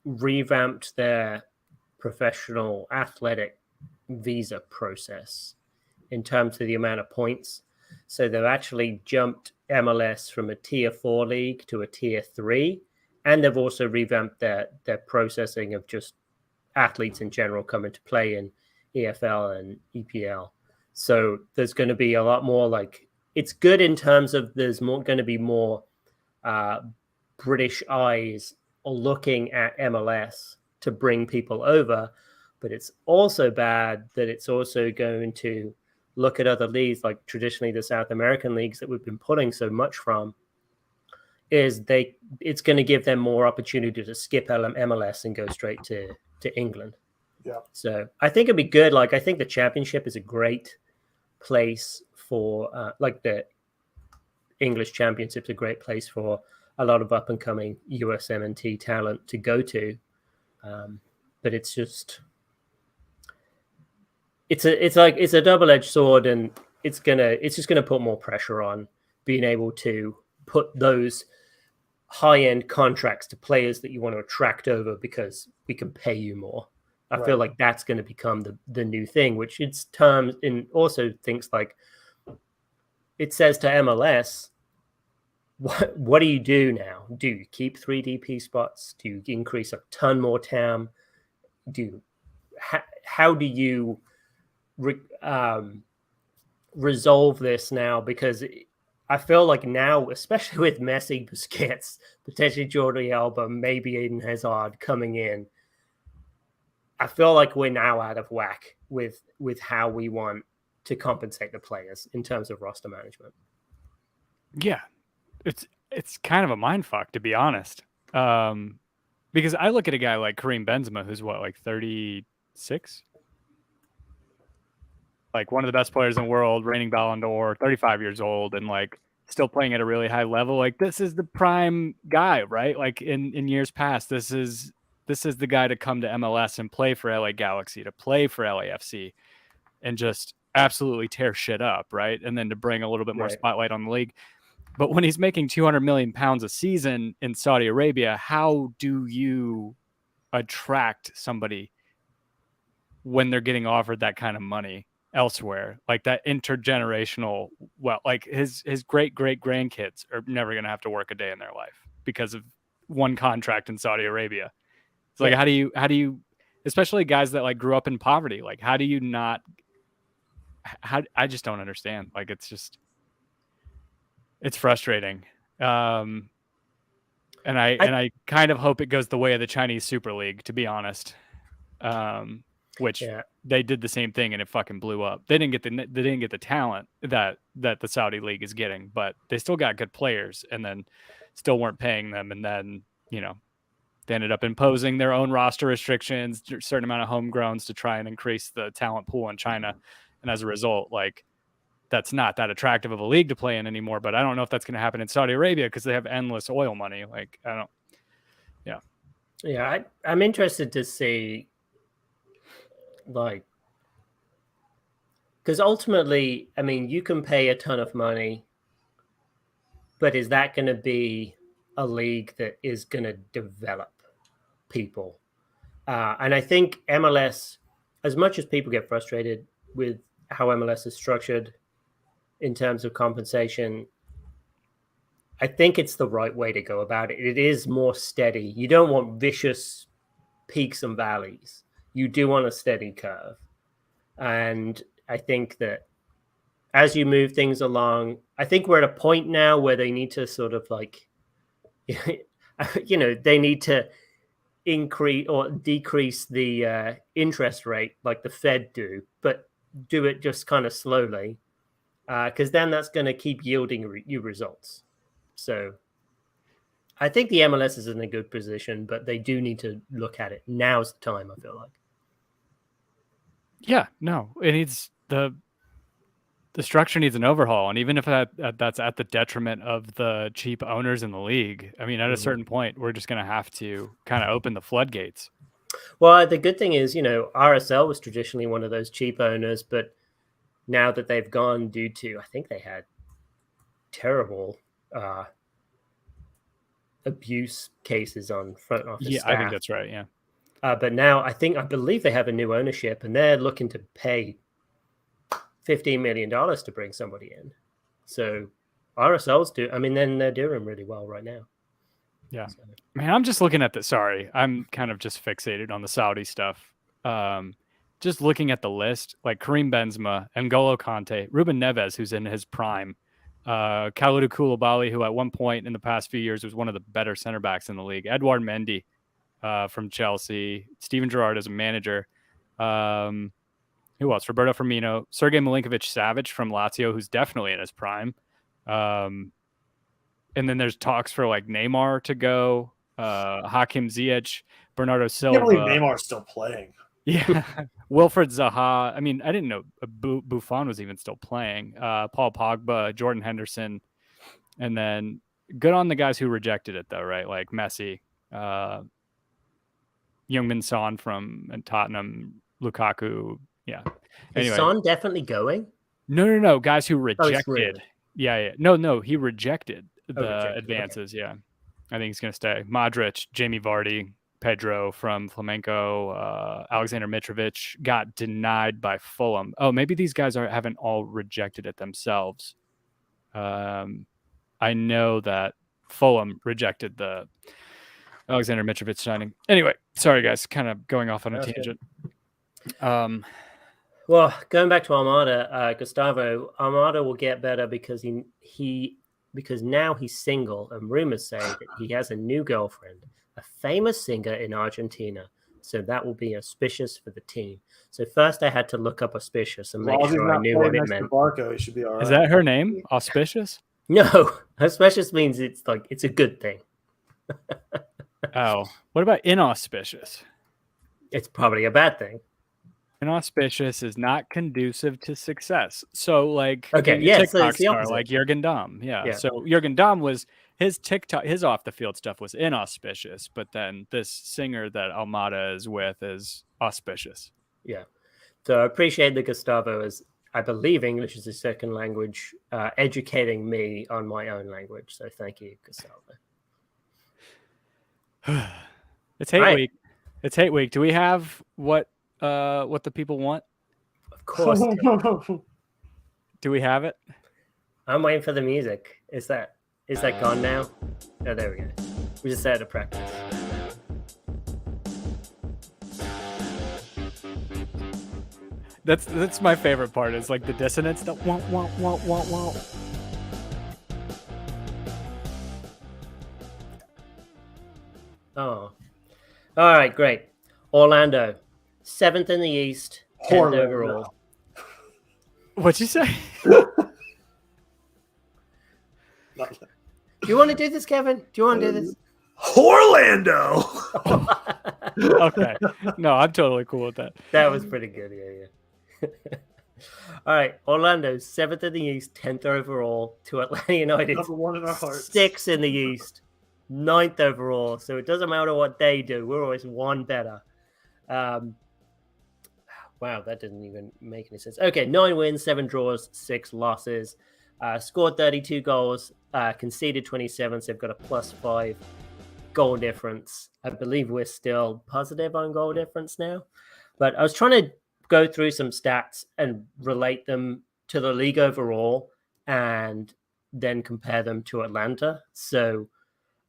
revamped their professional athletic visa process in terms of the amount of points. So they've actually jumped MLS from a tier 4 league to a tier 3, and they've also revamped their processing of just athletes in general coming to play in EFL and EPL. So there's going to be a lot more, like, it's good in terms of there's going to be more British eyes looking at MLS to bring people over, but it's also bad that it's also going to look at other leagues, like traditionally the South American leagues that we've been pulling so much from, it's going to give them more opportunity to skip MLS and go straight to England. Yeah. So I think it'd be good. Like, I think the championship is a great place for, like the English championship's a great place for a lot of up and coming USMNT talent to go to. But it's just, it's a double-edged sword, and it's just gonna put more pressure on being able to put those high-end contracts to players that you want to attract over because we can pay you more. I feel like that's going to become the new thing, which it's terms in also things like it says to MLS, what do you do now? Do you keep 3 DP spots? Do you increase a ton more TAM? How do you resolve this now? Because I feel like now, especially with Messi, Busquets, potentially Jordi Alba, maybe Eden Hazard coming in, I feel like we're now out of whack with how we want to compensate the players in terms of roster management. Yeah, it's kind of a mindfuck, to be honest. Because I look at a guy like Karim Benzema, who's what, like 36? Like one of the best players in the world, reigning Ballon d'Or, 35 years old, and like still playing at a really high level. Like this is the prime guy, right? Like in years past, this is the guy to come to MLS and play for LA Galaxy, to play for LAFC, and just absolutely tear shit up, right? And then to bring a little bit more spotlight on the league. But when he's making £200 million a season in Saudi Arabia, how do you attract somebody when they're getting offered that kind of money elsewhere? Like that intergenerational, well, like his great grandkids are never going to have to work a day in their life because of one contract in Saudi Arabia. It's like, how do you, especially guys that like grew up in poverty, like how do you not, I just don't understand. Like, it's frustrating. And I kind of hope it goes the way of the Chinese Super League, to be honest. Which they did the same thing and it fucking blew up. They didn't get the talent that the Saudi League is getting, but they still got good players and then still weren't paying them. And then, they ended up imposing their own roster restrictions, a certain amount of homegrowns to try and increase the talent pool in China. And as a result, like, that's not that attractive of a league to play in anymore. But I don't know if that's going to happen in Saudi Arabia because they have endless oil money. Like, I don't. Yeah. Yeah, I'm interested to see, like, because ultimately, I mean, you can pay a ton of money But is that going to be a league that is going to develop people? And I think MLS, as much as people get frustrated with how MLS is structured in terms of compensation, I think it's the right way to go about it. It is more steady. You don't want vicious peaks and valleys. You do want a steady curve. And I think that as you move things along, I think we're at a point now where they need to sort of like, they need to increase or decrease the interest rate like the Fed do, but do it just kind of slowly, because then that's going to keep yielding you results. So I think the MLS is in a good position, but they do need to look at it. Now's the time, I feel like. Yeah, no, it needs the structure needs an overhaul, and even if that's at the detriment of the cheap owners in the league, I mean, at a certain point, we're just going to have to kind of open the floodgates. Well, the good thing is, RSL was traditionally one of those cheap owners, but now that they've gone due to, I think they had terrible abuse cases on front office staff. I think that's right, yeah. But now I believe they have a new ownership, and they're looking to pay $15 million to bring somebody in. So RSL's then they're doing really well right now. Yeah. So. Man, I'm just looking at the, sorry, I'm kind of just fixated on the Saudi stuff. Just looking at the list, like Karim Benzema, N'Golo Kante, Ruben Neves, who's in his prime, Kalidou Koulibaly, who at one point in the past few years was one of the better center backs in the league, Edouard Mendy from Chelsea, Steven Gerrard as a manager. Who else? Roberto Firmino, Sergei Milinkovic-Savic from Lazio, who's definitely in his prime. And then there's talks for like Neymar to go, Hakim Ziyech, Bernardo Silva. I can't believe Neymar's still playing. Yeah. Wilfred Zaha. I mean, I didn't know Buffon was even still playing. Paul Pogba, Jordan Henderson. And then good on the guys who rejected it, though, right? Like Messi, Heung-min Son from Tottenham, Lukaku. Yeah. Anyway. Is Son definitely going? No. Guys who rejected. Yeah. No, he rejected the advances. Okay. Yeah. I think he's going to stay. Modric, Jamie Vardy, Pedro from Flamengo, Alexander Mitrovic got denied by Fulham. Oh, maybe these guys haven't all rejected it themselves. I know that Fulham rejected the Alexander Mitrovic signing. Anyway, sorry guys, kind of going off on a tangent. Well, going back to Almada, Gustavo, Almada will get better because because now he's single, and rumors say that he has a new girlfriend, a famous singer in Argentina. So that will be auspicious for the team. So first I had to look up auspicious and make sure I knew what it meant. Barco, he should be all right. Is that her name? Auspicious? No, auspicious means it's a good thing. Oh, what about inauspicious? It's probably a bad thing. Inauspicious is not conducive to success. So, like, okay, yeah, TikTok so it's the star, opposite. like Jurgen Damm. Yeah. So Jurgen Damm was his TikTok, his off the field stuff was inauspicious, but then this singer that Almada is with is auspicious. Yeah. So I appreciate that Gustavo is, I believe English is his second language, educating me on my own language. So thank you, Gustavo. It's hate week. It's hate week. Do we have what the people want? Of course. Do we have it? I'm waiting for the music. Is that gone now? Oh, there we go. We just had to practice. That's my favorite part. Is like the dissonance. The wah wah wah wah wah. Oh, all right, great. Orlando, 7th in the East, 10th overall. What'd you say? Do you want to do this, Kevin? Do you want to do this? Orlando. Okay. No, I'm totally cool with that. That was pretty good. Yeah. All right. Orlando, 7th in the East, 10th overall to Atlanta United. Number one in our hearts. 6th in the East, 9th overall. So it doesn't matter what they do. We're always one better. Wow, that didn't even make any sense. Okay, 9 wins, 7 draws, 6 losses. Scored 32 goals, conceded 27, so they've got a +5 goal difference. I believe we're still positive on goal difference now. But I was trying to go through some stats and relate them to the league overall and then compare them to Atlanta. So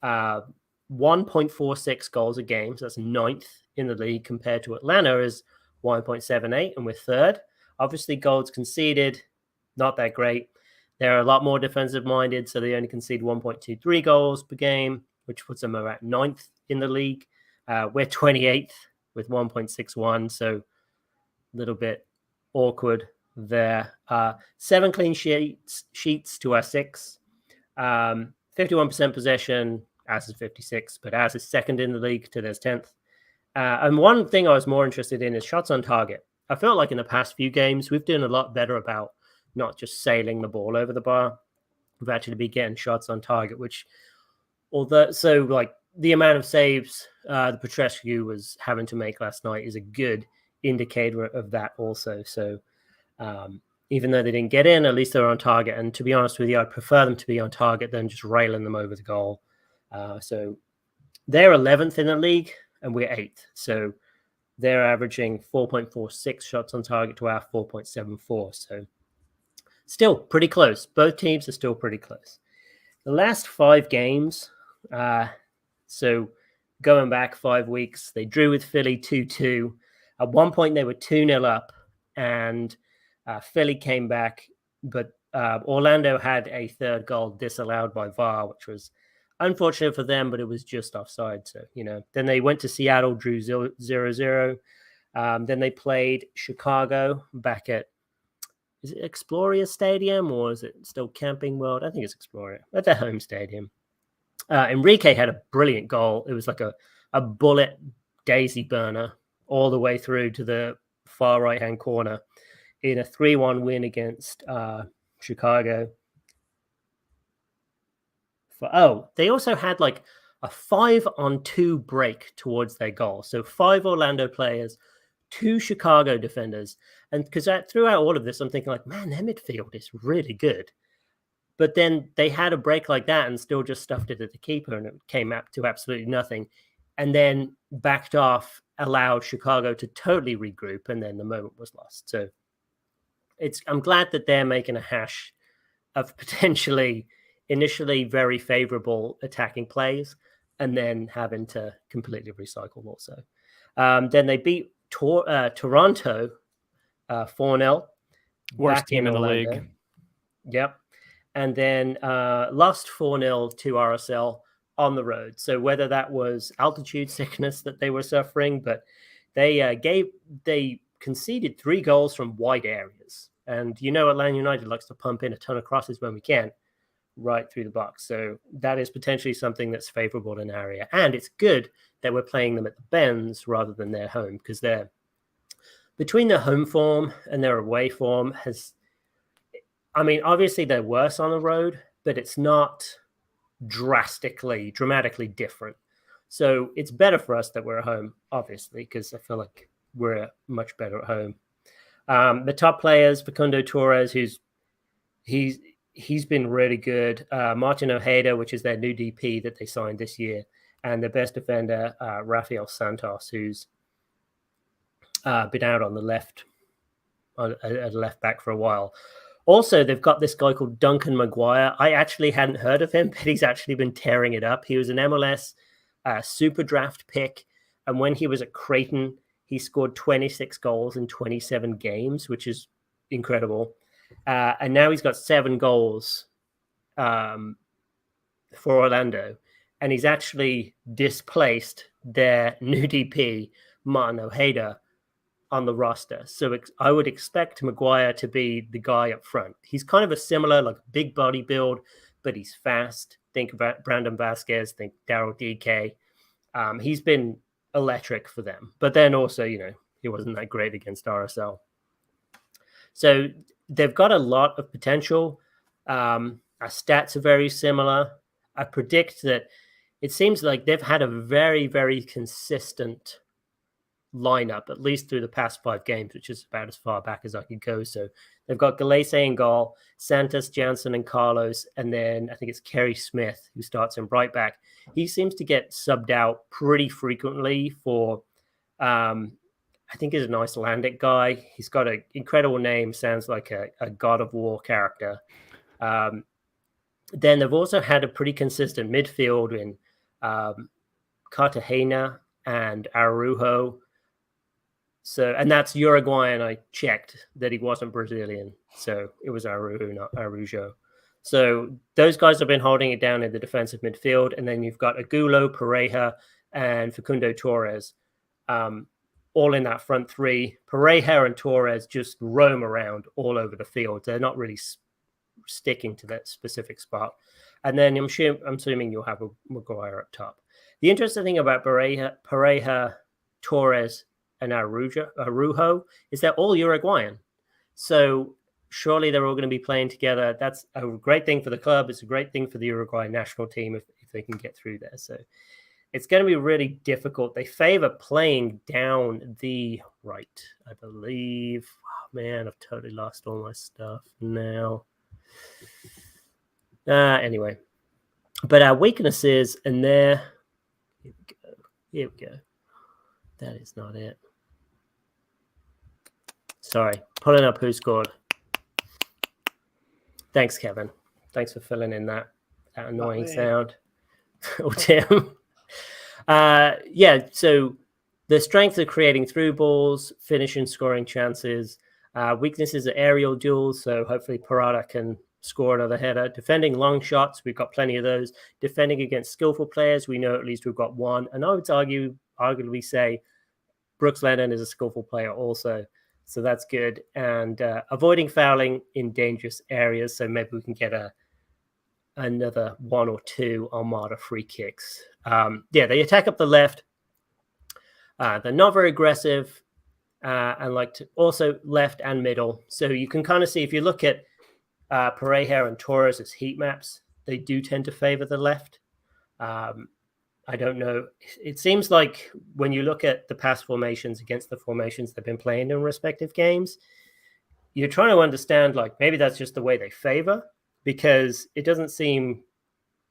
1.46 goals a game, so that's ninth in the league, compared to Atlanta is 1.78, and we're third. Obviously, goals conceded, not that great. They're a lot more defensive minded, so they only concede 1.23 goals per game, which puts them at ninth in the league. We're 28th with 1.61, so a little bit awkward there. 7 clean sheets to our 6. 51% possession, as is 56, but as is second in the league to their 10th. And one thing I was more interested in is shots on target. I felt like in the past few games, we've done a lot better about not just sailing the ball over the bar. We've actually been getting shots on target, which, although, so like the amount of saves the Petrescu was having to make last night is a good indicator of that also. So even though they didn't get in, at least they're on target. And to be honest with you, I'd prefer them to be on target than just railing them over the goal. So they're 11th in the league and we're 8th. So they're averaging 4.46 shots on target to our 4.74. So still pretty close. Both teams are still pretty close. The last 5 games, so going back 5 weeks, they drew with Philly 2-2. At one point, they were 2-0 up, and Philly came back, but Orlando had a third goal disallowed by VAR, which was unfortunate for them, but it was just offside. So, then they went to Seattle, drew 0-0. Then they played Chicago back at, is it Exploria Stadium or is it still Camping World? I think it's Exploria, at their home stadium. Enrique had a brilliant goal. It was like a bullet daisy burner all the way through to the far right-hand corner in a 3-1 win against Chicago. They also had like a 5-on-2 break towards their goal. So 5 Orlando players, 2 Chicago defenders. And because throughout all of this, I'm thinking like, man, their midfield is really good. But then they had a break like that and still just stuffed it at the keeper, and it came up to absolutely nothing. And then backed off, allowed Chicago to totally regroup, and then the moment was lost. So I'm glad that they're making a hash of potentially initially very favorable attacking plays and then having to completely recycle also. Then they beat Toronto 4-0. Worst team in the league. Yep. And then lost 4-0 to RSL on the road. So whether that was altitude sickness that they were suffering, but they conceded 3 goals from wide areas. And Atlanta United likes to pump in a ton of crosses when we can, right through the box. So that is potentially something that's favorable in area. And it's good that we're playing them at the Benz rather than their home, because they're between their home form and their away form obviously they're worse on the road, but it's not dramatically different. So it's better for us that we're at home, obviously, because I feel like we're much better at home. The top players, Facundo Torres, he's been really good. Martin Ojeda, which is their new DP that they signed this year, and the best defender, Rafael Santos, who's been out on the left back for a while. Also, they've got this guy called Duncan Maguire. I actually hadn't heard of him, but he's actually been tearing it up. He was an MLS super draft pick, and when he was at Creighton, he scored 26 goals in 27 games, which is incredible. And now he's got 7 goals for Orlando, and he's actually displaced their new DP, Martin Ojeda, on the roster. So I would expect Maguire to be the guy up front. He's kind of a similar, like, big body build, but he's fast. Think about Brandon Vasquez, think Daryl DK. He's been electric for them. But then also, he wasn't that great against RSL. So they've got a lot of potential. Our stats are very similar. I predict that it seems like they've had a very, very consistent lineup, at least through the past 5 games, which is about as far back as I could go. So they've got Galese in goal, Santos, Jansen, and Carlos, and then I think it's Kerry Smith who starts in right back. He seems to get subbed out pretty frequently for, I think he's an Icelandic guy. He's got an incredible name, sounds like a God of War character. Then they've also had a pretty consistent midfield in Cartagena and Araujo. So, and that's Uruguayan. I checked that he wasn't Brazilian. So it was Araujo, not Araujo. So those guys have been holding it down in the defensive midfield. And then you've got Agulo, Pareja, and Facundo Torres, all in that front three. Pareja and Torres just roam around all over the field. They're not really sticking to that specific spot. And then I'm assuming you'll have a Maguire up top. The interesting thing about Pareja, Torres, and Araujo is they're all Uruguayan. So surely they're all going to be playing together. That's a great thing for the club. It's a great thing for the Uruguay national team if they can get through there. So it's going to be really difficult. They favor playing down the right, I believe. Oh, man, I've totally lost all my stuff now. Anyway. But our weaknesses in there. Here we go. That is not it. Sorry, pulling up who scored. Thanks, Kevin. Thanks for filling in that annoying sound. Oh, Tim. So the strengths are creating through balls, finishing, scoring chances. Weaknesses are aerial duels, so hopefully Parada can score another header. Defending long shots, we've got plenty of those. Defending against skillful players, we know at least we've got one. And I would arguably say Brooks Lennon is a skillful player also. So that's good. And avoiding fouling in dangerous areas. So maybe we can get another 1 or 2 Armada free kicks. They attack up the left. They're not very aggressive and like to also left and middle. So you can kind of see if you look at Pareja and Torres as heat maps, they do tend to favor the left. I don't know. It seems like when you look at the past formations against the formations they've been playing in respective games, you're trying to understand, like, maybe that's just the way they favor, because it doesn't seem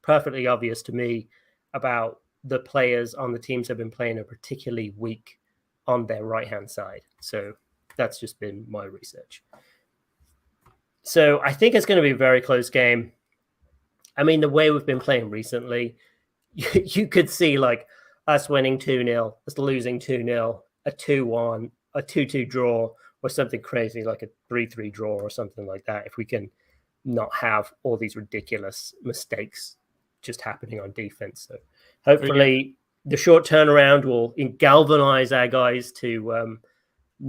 perfectly obvious to me about the players on the teams that have been playing are particularly weak on their right-hand side. So that's just been my research. So I think it's going to be a very close game. I mean, the way we've been playing recently, you could see like us winning 2-0, us losing 2-0, a 2-1, a 2-2 draw, or something crazy like a 3-3 draw or something like that, if we can not have all these ridiculous mistakes just happening on defense. So hopefully the short turnaround will galvanize our guys to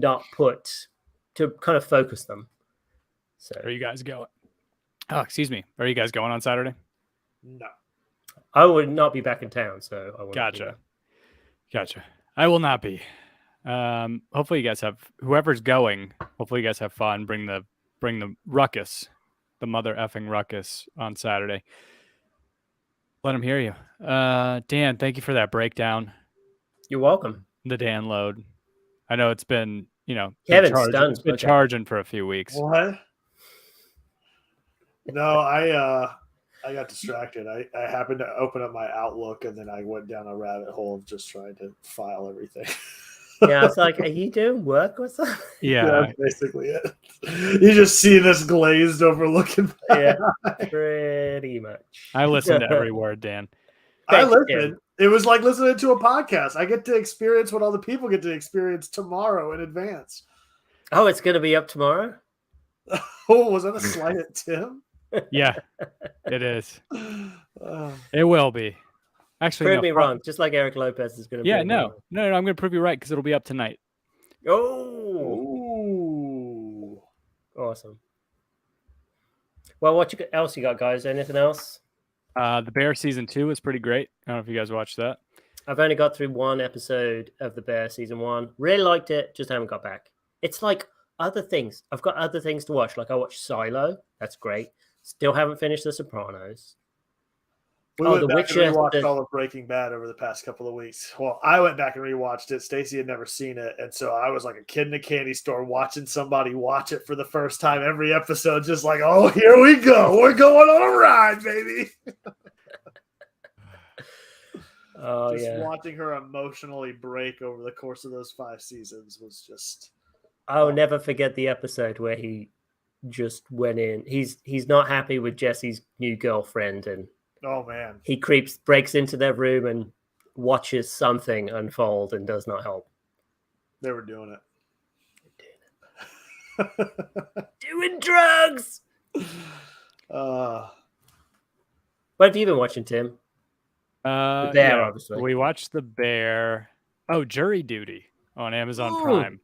kind of focus them. So are you guys going? Oh, excuse me. Are you guys going on Saturday? No. I would not be back in town, so I won't. Gotcha. I will not be. Hopefully you guys have, whoever's going, hopefully you guys have fun. Bring the ruckus, the mother effing ruckus on Saturday. Let them hear you. Dan, thank you for that breakdown. You're welcome. The Dan load. I know it's been, Kevin's stunned. It's been charging for a few weeks. What? No, I got distracted. I happened to open up my Outlook, and then I went down a rabbit hole of just trying to file everything. Yeah, it's like, are you doing work or something? Yeah, that's basically it. You just see this glazed over looking. Yeah, pretty much. I listened to every word, Dan. I listened. It was like listening to a podcast. I get to experience what all the people get to experience tomorrow in advance. Oh, it's going to be up tomorrow? Oh, was that a slight at Tim? Yeah, it is. It will be. Actually, prove me wrong. Just like Eric Lopez is going to be. Yeah, no. I'm going to prove you right because it'll be up tonight. Oh, awesome. Well, what else you got, guys? Anything else? The Bear season 2 is pretty great. I don't know if you guys watched that. I've only got through 1 episode of The Bear season 1. Really liked it. Just haven't got back. It's like other things. I've got other things to watch. Like I watched Silo. That's great. Still haven't finished The Sopranos. We went back and rewatched all of Breaking Bad over the past couple of weeks. Well, I went back and rewatched it. Stacy had never seen it, and so I was like a kid in a candy store watching somebody watch it for the first time every episode, just like, oh, here we go. We're going on a ride, baby. Oh, just watching her emotionally break over the course of those 5 seasons was just... I'll never forget the episode where he just went in. He's not happy with Jesse's new girlfriend, and oh man, he breaks into their room and watches something unfold and does not help. They were doing it. Doing drugs. What have you been watching, Tim? The Bear, obviously. We watched The Bear. Oh, Jury Duty on Amazon Prime.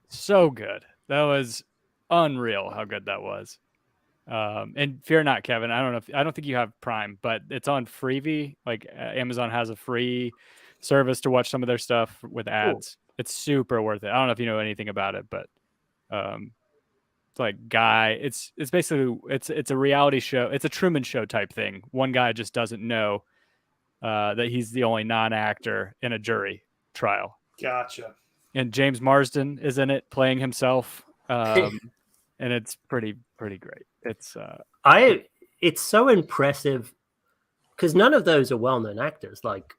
So good. That was unreal how good that was. And fear not, Kevin. I don't think you have Prime, but it's on Freevee. Like Amazon has a free service to watch some of their stuff with ads. Cool. It's super worth it. I don't know if you know anything about it, but it's like it's basically it's a reality show. It's a Truman Show type thing. One guy just doesn't know that he's the only non-actor in a jury trial. Gotcha. And James Marsden is in it playing himself. And it's pretty great. It's so impressive because none of those are well-known actors, like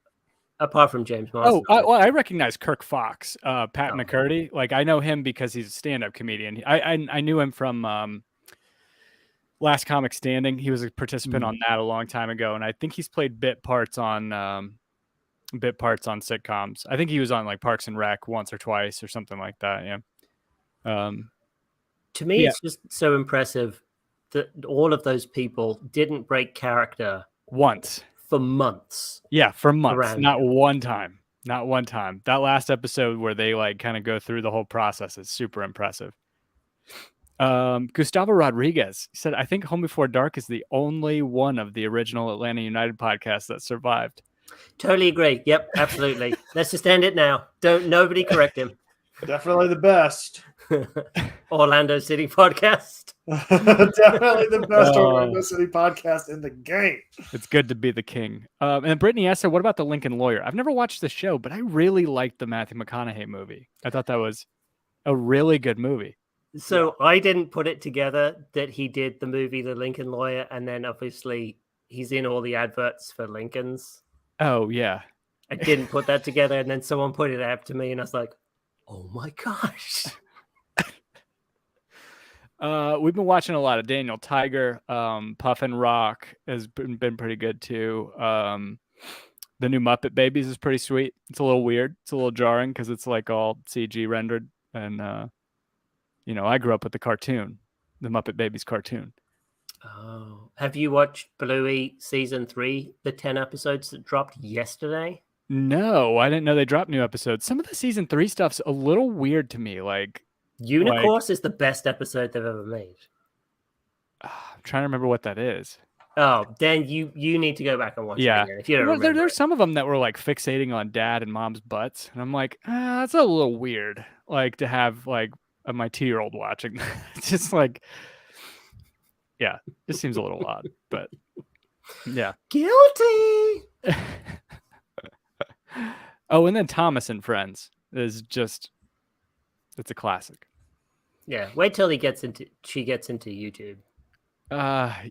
apart from James Marsden. I recognize Kirk Fox, Pat McCurdy. Like I know him because he's a stand-up comedian. I knew him from Last Comic Standing. He was a participant on that a long time ago, and I think he's played bit parts on sitcoms. I think he was on like Parks and Rec once or twice or something like that. Yeah. To me, it's just so impressive that all of those people didn't break character once for months. Yeah, for months. Not one time. That last episode where they like kind of go through the whole process is super impressive. Gustavo Rodriguez said, I think Home Before Dark is the only one of the original Atlanta United podcasts that survived. Totally agree. Yep, absolutely. Let's just end it now. Nobody correct him. Definitely the best. Orlando City podcast. Definitely the best Orlando City podcast in the game. It's good to be the king. And Brittany asked, what about The Lincoln Lawyer? I've never watched the show, but I really liked the Matthew McConaughey movie. I thought that was a really good movie. So I didn't put it together that he did the movie The Lincoln Lawyer, and then obviously he's in all the adverts for Lincolns. Oh, yeah. I didn't put that together, and then someone put it up to me, and I was like, oh my gosh. We've been watching a lot of Daniel Tiger. Puffin Rock has been pretty good too. The new Muppet Babies is pretty sweet. It's a little weird. It's a little jarring because it's like all CG rendered. And, I grew up with the cartoon, the Muppet Babies cartoon. Oh, have you watched Bluey season 3, the 10 episodes that dropped yesterday? No, I didn't know they dropped new episodes. Some of the season 3 stuff's a little weird to me. Like Unicorse is the best episode they've ever made. I'm trying to remember what that is. Oh, then you need to go back and watch it again. If you don't remember there's some of them that were like fixating on dad and mom's butts, and I'm like, that's a little weird. Like to have like my 2-year-old watching. It's just like, yeah, just seems a little odd, but yeah. Guilty. Oh, and then Thomas and Friends is just, it's a classic. Yeah, wait till she gets into YouTube.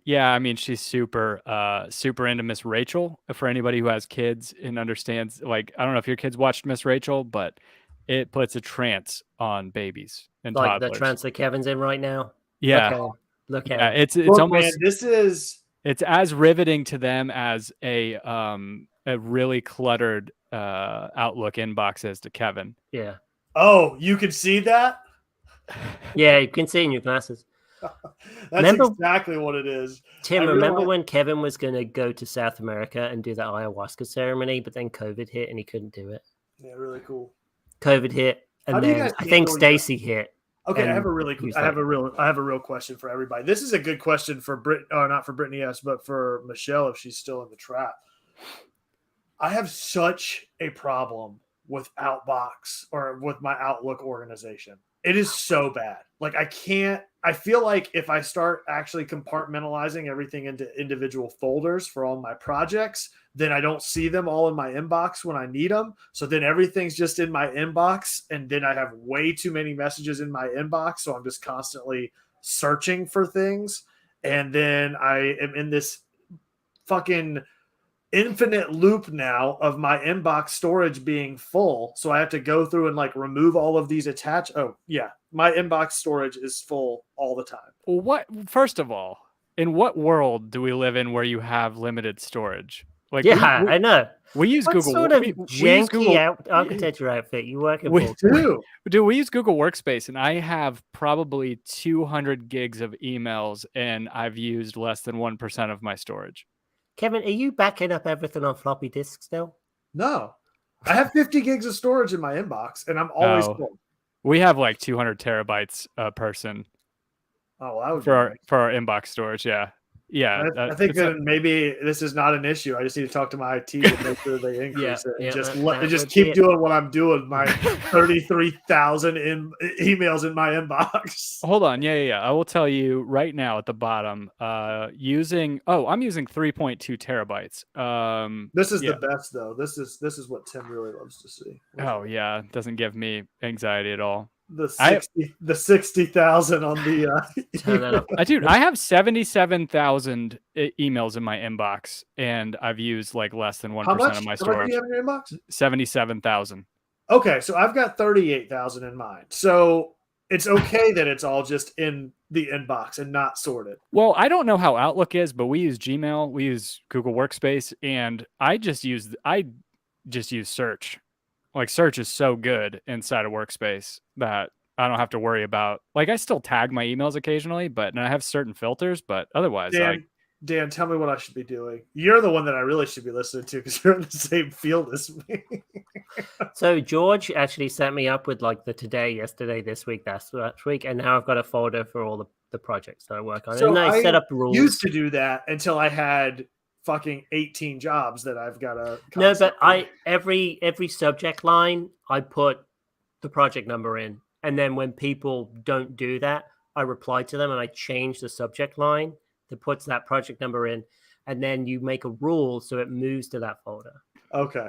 Yeah, I mean, she's super into Miss Rachel. For anybody who has kids and understands, like, I don't know if your kids watched Miss Rachel, but it puts a trance on babies and like toddlers. The trance that Kevin's in right now. Yeah, look at it. It's almost man, it's as riveting to them as a really cluttered Outlook inbox is to Kevin. Yeah. Oh, you can see that? Yeah, you can see in your glasses. That's exactly what it is. Tim, remember when Kevin was going to go to South America and do the ayahuasca ceremony, but then COVID hit and he couldn't do it? Yeah, really cool. COVID hit, and then I think Stacy hit. Okay, I have a real question for everybody. This is a good question for not for Brittany S, but for Michelle if she's still in the trap. I have such a problem with Outbox or with my Outlook organization. It is so bad. Like I feel like if I start actually compartmentalizing everything into individual folders for all my projects, then I don't see them all in my inbox when I need them. So then everything's just in my inbox, and then I have way too many messages in my inbox. So I'm just constantly searching for things. And then I am in this fucking infinite loop now of my inbox storage being full. So I have to go through and like remove all of these attached. Oh yeah. My inbox storage is full all the time. Well, first of all, in what world do we live in where you have limited storage? Like, yeah, I know. We use what Google. Sort of janky architecture outfit you working for? We use Google Workspace, and I have probably 200 gigs of emails, and I've used less than 1% of my storage. Kevin, are you backing up everything on floppy disks still? No, I have 50 gigs of storage in my inbox, and I'm always full. We have like 200 terabytes a person. Oh, well, that would for our inbox storage, yeah. Yeah, I think that maybe this is not an issue. I just need to talk to my IT to make sure they increase it. And just keep doing what I'm doing. My 33,000 emails in my inbox. Hold on, yeah. I will tell you right now at the bottom. I'm using 3.2 terabytes. This is the best though. This is what Tim really loves to see. Oh yeah, it doesn't give me anxiety at all. The 60,000 on the dude, I have 77,000 emails in my inbox, and I've used like less than 1% of my storage. How much do you have in your inbox? 77,000. Okay, so I've got 38,000 in mine. So it's okay that it's all just in the inbox and not sorted. Well, I don't know how Outlook is, but we use Gmail, we use Google Workspace, and I just use search. Like search is so good inside of Workspace that I don't have to worry about. Like I still tag my emails occasionally, but I have certain filters. But otherwise, Dan, tell me what I should be doing. You're the one that I really should be listening to because you're in the same field as me. So George actually set me up with like the today, yesterday, this week, last week, and now I've got a folder for all the projects that I work on. So and I set up rules. Used to do that until I had fucking 18 jobs that I've got to. No, but every subject line I put the project number in, and then when people don't do that, I reply to them and I change the subject line that puts that project number in, and then you make a rule so it moves to that folder. Okay,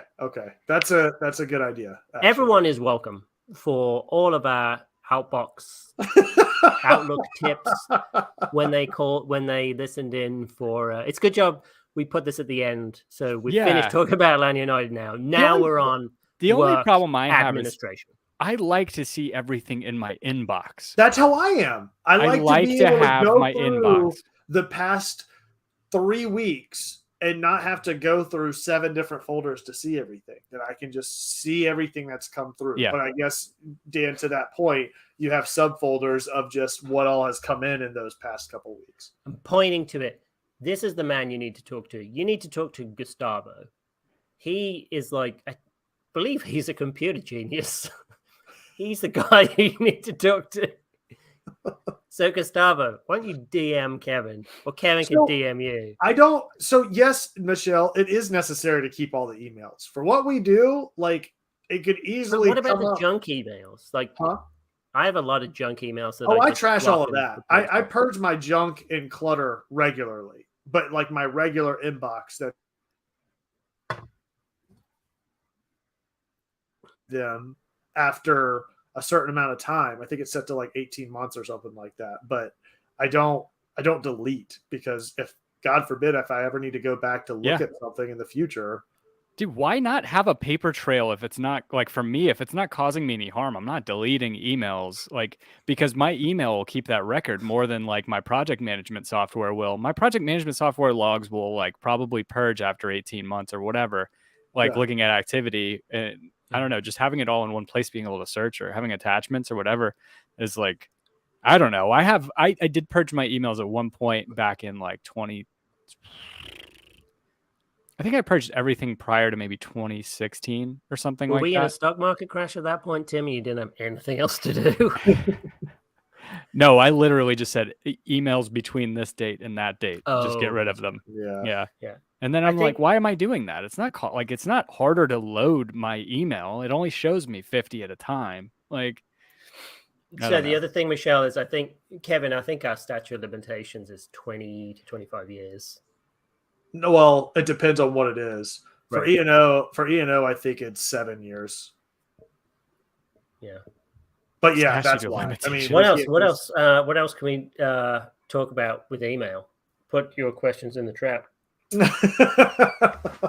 that's a good idea. Actually. Everyone is welcome for all of our Outbox Outlook tips when they listened in for. It's a good job. We put this at the end, so we finished talking about Atlanta United now. Now we're on the only problem I have administration. I like to see everything in my inbox. That's how I am. I like to be able to go my inbox the past 3 weeks and not have to go through 7 different folders to see everything. That I can just see everything that's come through. Yeah. But I guess, Dan, to that point, you have subfolders of just what all has come in those past couple weeks. I'm pointing to it. This is the man you need to talk to. You need to talk to Gustavo. He is like, I believe he's a computer genius. He's the guy you need to talk to. So Gustavo, why don't you DM Kevin? Or Kevin can DM you. So yes, Michelle, it is necessary to keep all the emails. For what we do, like it could easily. But what about the junk emails? Like, I have a lot of junk emails. That I trash all of that. I purge my junk and clutter regularly. But like my regular inbox, that them after a certain amount of time, I think it's set to like 18 months or something like that. But I don't delete because if God forbid, if I ever need to go back to look at something in the future. Dude, why not have a paper trail if it's not like for me, if it's not causing me any harm? I'm not deleting emails like because my email will keep that record more than like my project management software will. My project management software logs will like probably purge after 18 months or whatever, like looking at activity. And I don't know, just having it all in one place, being able to search or having attachments or whatever is like, I don't know. I did purge my emails at one point back in like I think I purchased everything prior to maybe 2016 or something like that. Were we in a stock market crash at that point, Tim? You didn't have anything else to do? No, I literally just said emails between this date and that date. Just get rid of them. Yeah. And then I'm like, why am I doing that? It's not it's not harder to load my email. It only shows me 50 at a time. Like, so the other thing, Michelle, is Kevin, I think our statute of limitations is 20 to 25 years. No, well, it depends on what it is. For Right. E&O, I think it's 7 years. Yeah. But yeah, that's why. I mean, what else can we talk about with email? Put your questions in the trap.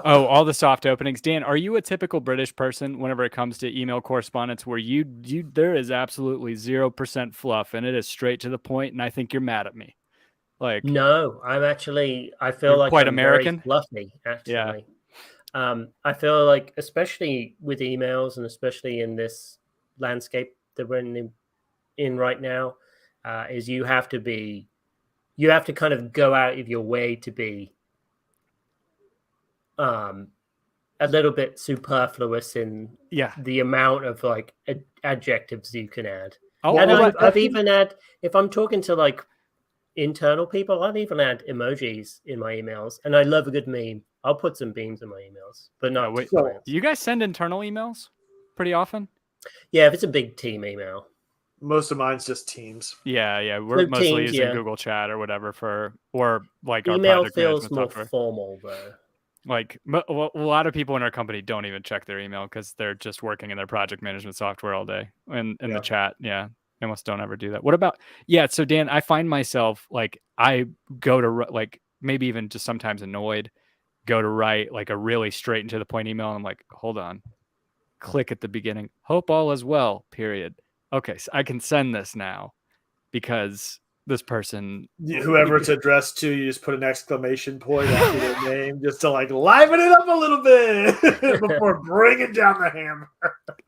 Oh, all the soft openings. Dan, are you a typical British person whenever it comes to email correspondence where you there is absolutely 0% fluff and it is straight to the point, and I think you're mad at me? Like, no, I feel like quite I'm American. Very fluffy, actually. Yeah. I feel like, especially with emails and especially in this landscape that we're in right now, is you have to kind of go out of your way to be a little bit superfluous in the amount of like adjectives you can add. I've even had, if I'm talking to like internal people, I've even had emojis in my emails, and I love a good meme. I'll put some beams in my emails, but not clients. You guys send internal emails pretty often? Yeah, if it's a big team email. Most of mine's just Teams. Yeah. We're mostly using Google Chat or whatever or like email our project feels more software. Formal though. Like a lot of people in our company don't even check their email because they're just working in their project management software all day. And in the chat, they almost don't ever do that. What about so Dan, I find myself like I go to like maybe even just sometimes annoyed, go to write like a really straight and to the point email, and I'm like, hold on, click at the beginning, hope all is well, period. Okay, so I can send this now because this person, whoever it's addressed to, you just put an exclamation point after their name just to like liven it up a little bit before bringing down the hammer.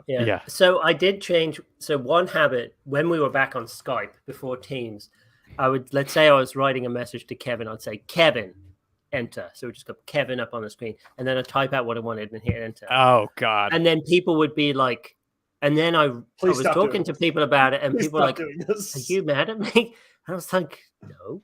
Yeah. So I did change. So one habit when we were back on Skype before Teams, let's say I was writing a message to Kevin. I'd say, Kevin, enter. So we just got Kevin up on the screen, and then I type out what I wanted and hit enter. Oh God. And then people would be like, and then I was talking to people about it, and people were like, are you mad at me? And I was like, no.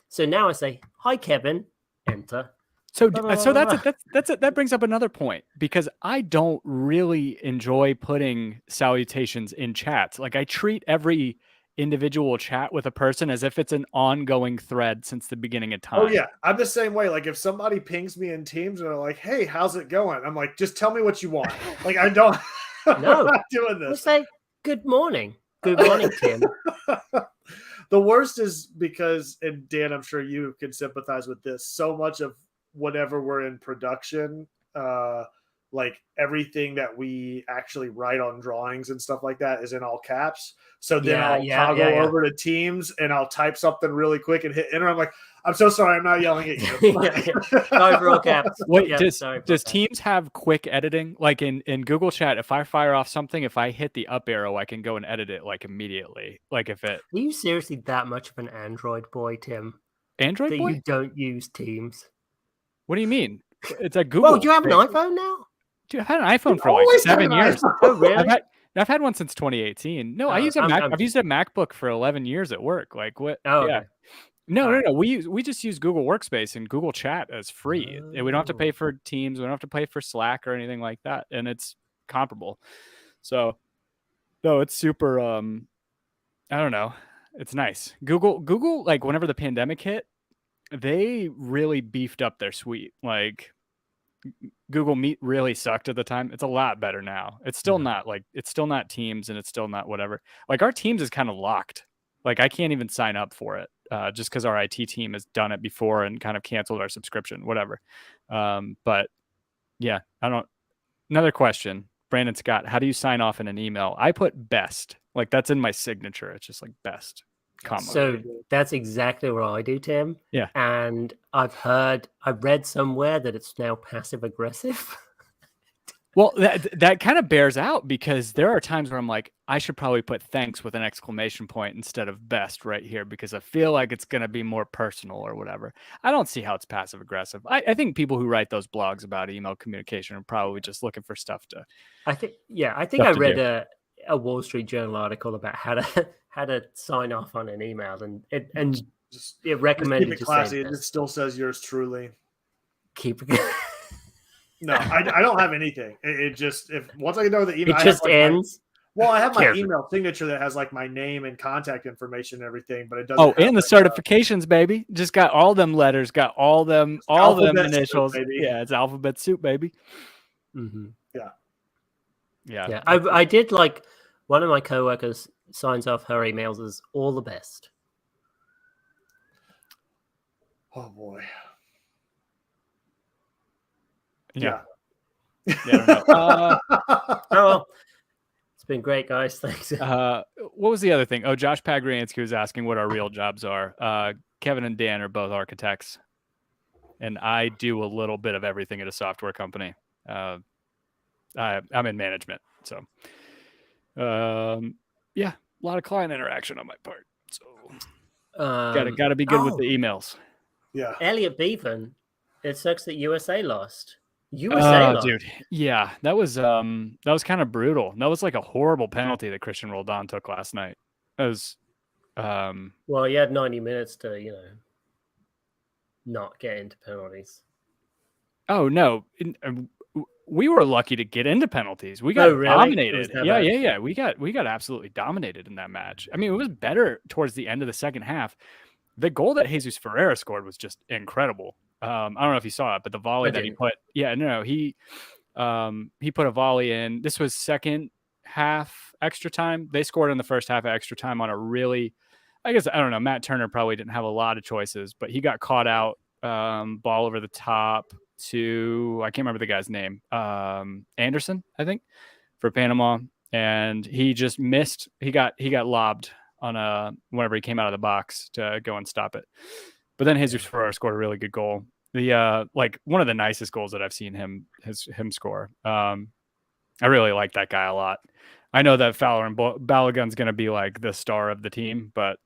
So now I say, hi, Kevin, enter. So that brings up another point, because I don't really enjoy putting salutations in chats. Like I treat every individual chat with a person as if it's an ongoing thread since the beginning of time. Oh yeah, I'm the same way. Like if somebody pings me in Teams and they're like, hey, how's it going? I'm like, just tell me what you want. Like I don't. No, I'm not doing this. I say, good morning. Good morning, Tim. The worst is because, and Dan, I'm sure you can sympathize with this, so much of whenever we're in production, like everything that we actually write on drawings and stuff like that is in all caps. So then I'll toggle over to Teams and I'll type something really quick and hit enter. I'm like, I'm so sorry, I'm not yelling at you. Sorry for all caps. Wait, does Teams have quick editing? Like in Google Chat, if I fire off something, if I hit the up arrow, I can go and edit it like immediately. Like if it. Are you seriously that much of an Android boy, Tim? Android boy? You don't use Teams. What do you mean? It's a Google. Well, do you have an iPhone now? Dude, I've had an iPhone for like 7 years. Oh, really? I've had one since 2018. No, I use a Mac. I've used a MacBook for 11 years at work. Like what? Oh, yeah. Okay. No. We just use Google Workspace and Google Chat as free. We don't have to pay for Teams. We don't have to pay for Slack or anything like that, and it's comparable. So, no, it's super. I don't know. It's nice. Google, like whenever the pandemic hit, they really beefed up their suite. Like Google Meet really sucked at the time. It's a lot better now. It's still not like, it's still not Teams, and it's still not whatever. Like our Teams is kind of locked. Like I can't even sign up for it just because our IT team has done it before and kind of canceled our subscription, whatever. But yeah, another question, Brandon Scott, how do you sign off in an email? I put best, like that's in my signature. It's just like best. So that's exactly what I do, Tim. Yeah. And I've read somewhere that it's now passive aggressive. Well, that kind of bears out, because there are times where I'm like, I should probably put thanks with an exclamation point instead of best right here, because I feel like it's going to be more personal or whatever. I don't see how it's passive aggressive. I think people who write those blogs about email communication are probably just looking for stuff to. I think I read a Wall Street Journal article about how to sign off on an email, and it recommended just keep it classy. It still says yours truly. keep. No, I don't have anything. It just once I know the email, It just ends. I have my email signature that has like my name and contact information and everything, but it doesn't. Oh, and the certifications, baby. Just got all them letters, got all them initials. Soup, yeah, it's alphabet soup, baby. Mm-hmm. Yeah. I did like one of my coworkers signs off her emails as all the best. Oh boy. Yeah. Oh, it's been great, guys. Thanks. What was the other thing? Oh, Josh Pagriansky was asking what our real jobs are. Kevin and Dan are both architects, and I do a little bit of everything at a software company. I'm in management, so yeah, a lot of client interaction on my part. So gotta be good with the emails. Yeah, Elliot Bevan. It sucks that USA lost. USA, dude. Yeah, that was kind of brutal. That was like a horrible penalty that Christian Roldan took last night. That was well, he had 90 minutes to, not get into penalties. Oh no. We were lucky to get into penalties. We got dominated. Yeah. We got absolutely dominated in that match. I mean, it was better towards the end of the second half. The goal that Jesus Ferreira scored was just incredible. I don't know if you saw it, but the volley that he put, he put a volley in. This was second half extra time. They scored in the first half of extra time on a really, I don't know. Matt Turner probably didn't have a lot of choices, but he got caught out, ball over the top to, I can't remember the guy's name, Anderson, I think, for Panama. And he just missed. He got lobbed on whenever he came out of the box to go and stop it. But then Jesus Ferreira scored a really good goal. The one of the nicest goals that I've seen him score. I really like that guy a lot. I know that Fowler and Balogun's going to be like the star of the team, but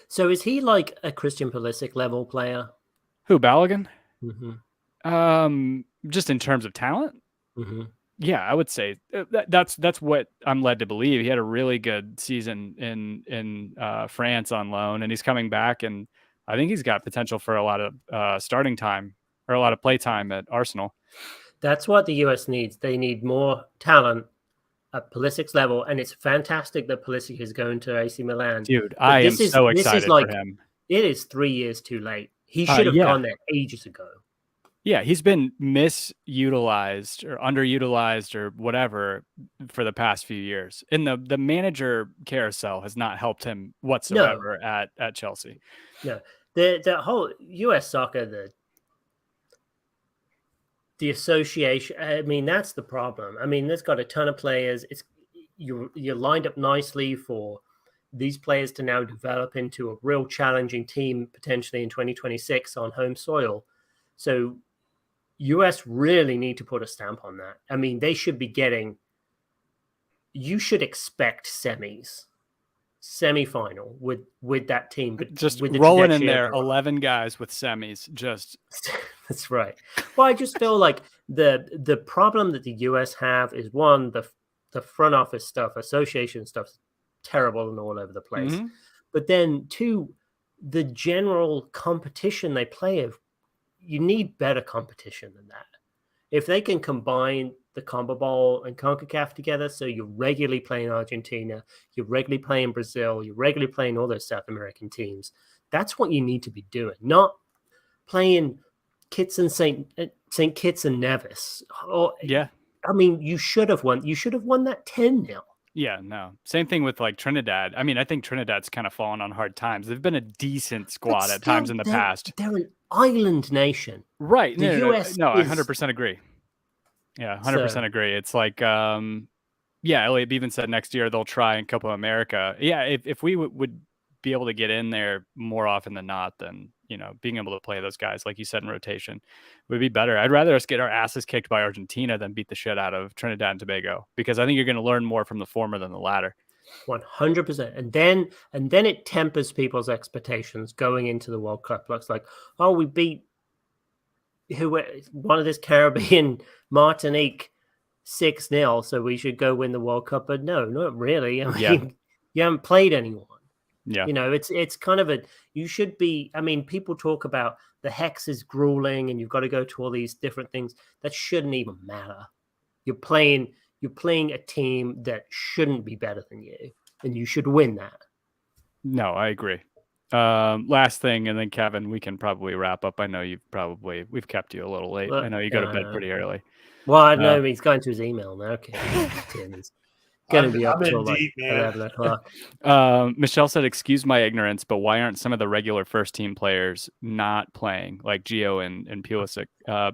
so is he like a Christian Pulisic level player? Who, Balogun? Mm-hmm. Just in terms of talent. Mm-hmm. Yeah, I would say that's what I'm led to believe. He had a really good season in France on loan, and he's coming back, and I think he's got potential for a lot of starting time or a lot of play time at Arsenal. That's what the US needs. They need more talent at Pulisic's level, and it's fantastic that Pulisic is going to AC Milan. Dude, I am so excited for him. It is 3 years too late. He should have gone there ages ago. Yeah, he's been misutilized or underutilized or whatever for the past few years. And the manager carousel has not helped him whatsoever at Chelsea. No, the whole US soccer, the association. I mean, that's the problem. I mean, there's got a ton of players. You're lined up nicely for these players to now develop into a real challenging team potentially in 2026 on home soil. So US really need to put a stamp on that. I mean, they should be getting, you should expect semi-final with that team. But just with rolling in there, 11 guys with semis, just. That's right. Well, I just feel like the problem that the US have is, one, the front office stuff, association stuff, terrible and all over the place. Mm-hmm. But then, two, the general competition they play of, you need better competition than that. If they can combine the CONMEBOL and CONCACAF together, so you're regularly playing Argentina, you're regularly playing Brazil, you're regularly playing all those South American teams, that's what you need to be doing, not playing Kitts and St. Kitts and Nevis. I mean, you should have won. You should have won that 10-0. Yeah, no. Same thing with like Trinidad. I mean, I think Trinidad's kind of fallen on hard times. They've been a decent squad at times in the past. They're an island nation. Right. The US no, I 100% agree. Yeah, 100% agree. It's like, Elliot Bevan said next year they'll try in Copa America. Yeah, if we would be able to get in there more often than not, then, being able to play those guys, like you said, in rotation would be better. I'd rather us get our asses kicked by Argentina than beat the shit out of Trinidad and Tobago, because I think you're going to learn more from the former than the latter. 100%. And then it tempers people's expectations going into the World Cup. Looks like, oh, we beat one of this Caribbean Martinique 6-0, so we should go win the World Cup. But no, not really. I mean, you haven't played anyone. Yeah. It's kind of you should be, I mean, people talk about the hex is grueling and you've got to go to all these different things that shouldn't even matter. You're playing a team that shouldn't be better than you, and you should win that. No, I agree. Last thing, and then Kevin, we can probably wrap up. I know we've kept you a little late. Well, I know you go to bed pretty early. Well, I know he's going to his email now. Okay, Tim's going to be up till like 11 o'clock. Michelle said, "Excuse my ignorance, but why aren't some of the regular first team players not playing, like Gio and Pulisic,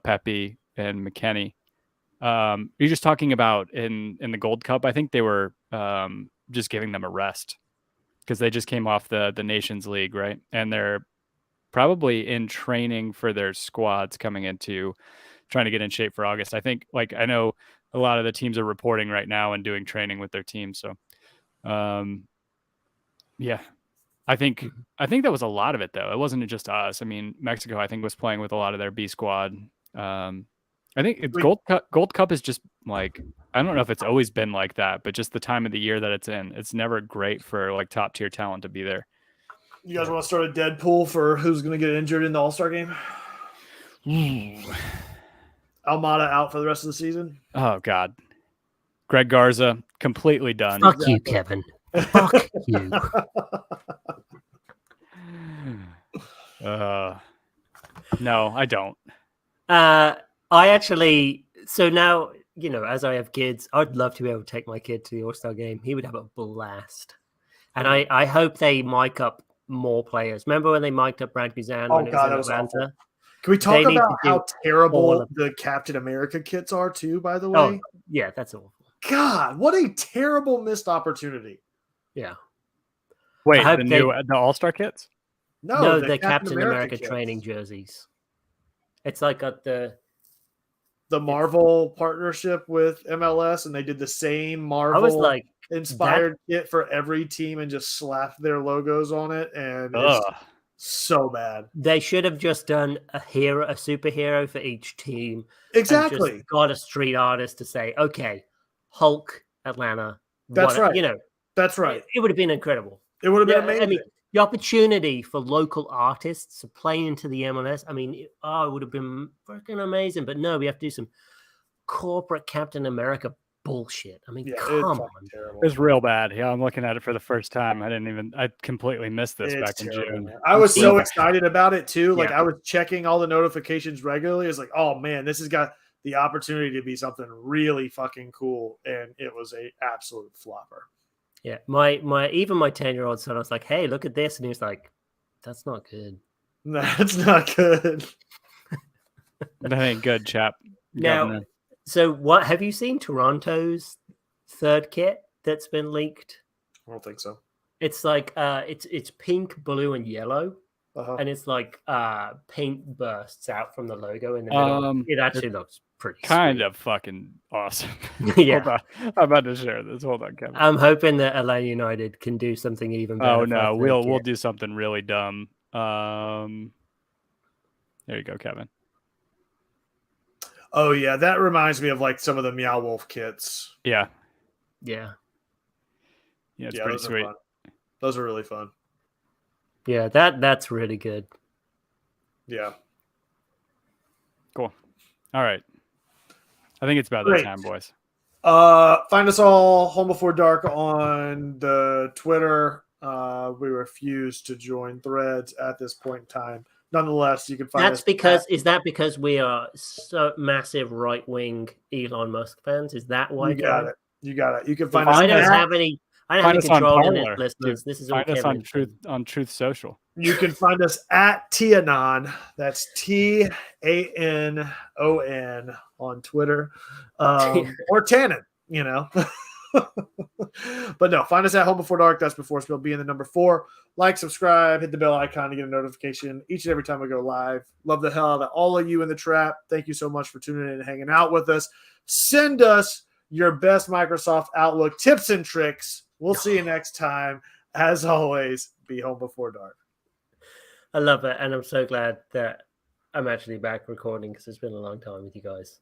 Pepe and McKennie?" You're just talking about in the Gold Cup. I think they were just giving them a rest because they just came off the Nations League, right? And they're probably in training for their squads coming into trying to get in shape for August. I think, like, I know a lot of the teams are reporting right now and doing training with their team. So, yeah, I think that was a lot of it, though. It wasn't just us. I mean, Mexico, I think, was playing with a lot of their B squad. I think Gold Cup is just like, I don't know if it's always been like that, but just the time of the year that it's in, it's never great for like top tier talent to be there. You guys want to start a Deadpool for who's going to get injured in the All-Star game? Almada out for the rest of the season. Oh God, Greg Garza completely done. Fuck you, Kevin. Fuck you. No, I don't. I actually, so now, you know, as I have kids, I'd love to be able to take my kid to the All-Star game. He would have a blast. And I hope they mic up more players. Remember when they mic'd up Brad Guzan when it was in Atlanta? Awful. Can we talk about how terrible the Captain America kits are too, by the way? Oh, yeah, that's awful. God, what a terrible missed opportunity. Yeah. Wait, the All-Star kits? No, the Captain America training jerseys. It's like got the Marvel partnership with MLS, and they did the same Marvel inspired kit for every team and just slapped their logos on it, and it's so bad. They should have just done a superhero for each team. Exactly. And just got a street artist to say, okay, Hulk, Atlanta. That's right. You know, that's right. It would have been incredible. It would have been amazing. I mean, the opportunity for local artists to play into the MLS, I mean, it would have been freaking amazing. But no, we have to do some corporate Captain America bullshit. I mean, come on. It was real bad. Yeah, I'm looking at it for the first time. I completely missed this back in June. I was so excited about it too. Like I was checking all the notifications regularly. It's like, oh man, this has got the opportunity to be something really fucking cool. And it was an absolute flopper. Yeah, my 10-year-old son, I was like, hey, look at this. And he was like, that's not good. That's not good. That ain't good, chap. Now, so what have you seen Toronto's third kit that's been leaked? I don't think so. It's like it's pink, blue, and yellow. And it's like paint bursts out from the logo in the middle. It actually looks pretty kind of fucking awesome. Yeah. Hold on. I'm about to share this. Hold on, Kevin. I'm hoping that LA United can do something even better. Oh no, we'll do something really dumb. There you go, Kevin. Oh yeah, that reminds me of like some of the Meow Wolf kits. Yeah. Yeah. Yeah, it's pretty sweet. Those are really fun. Yeah, that's really good. Yeah. Cool. All right. I think it's about that time, boys. Find us all Home Before Dark on the Twitter. We refuse to join threads at this point in time. Nonetheless, you can find us. Is that because we are so massive right-wing Elon Musk fans? Is that why? You got it. You can find us. I don't have any control in it, listeners. This is find us on Truth Social. You can find us at Tianon. That's TANON on Twitter, or Tannen. You know. But no, find us at Home Before Dark. That's before Spill being the number 4. Like, subscribe, hit the bell icon to get a notification each and every time we go live. Love the hell out of all of you in the trap. Thank you so much for tuning in and hanging out with us. Send us your best Microsoft Outlook tips and tricks. We'll see you next time. As always, be home before dark. I love it, and I'm so glad that I'm actually back recording because it's been a long time with you guys.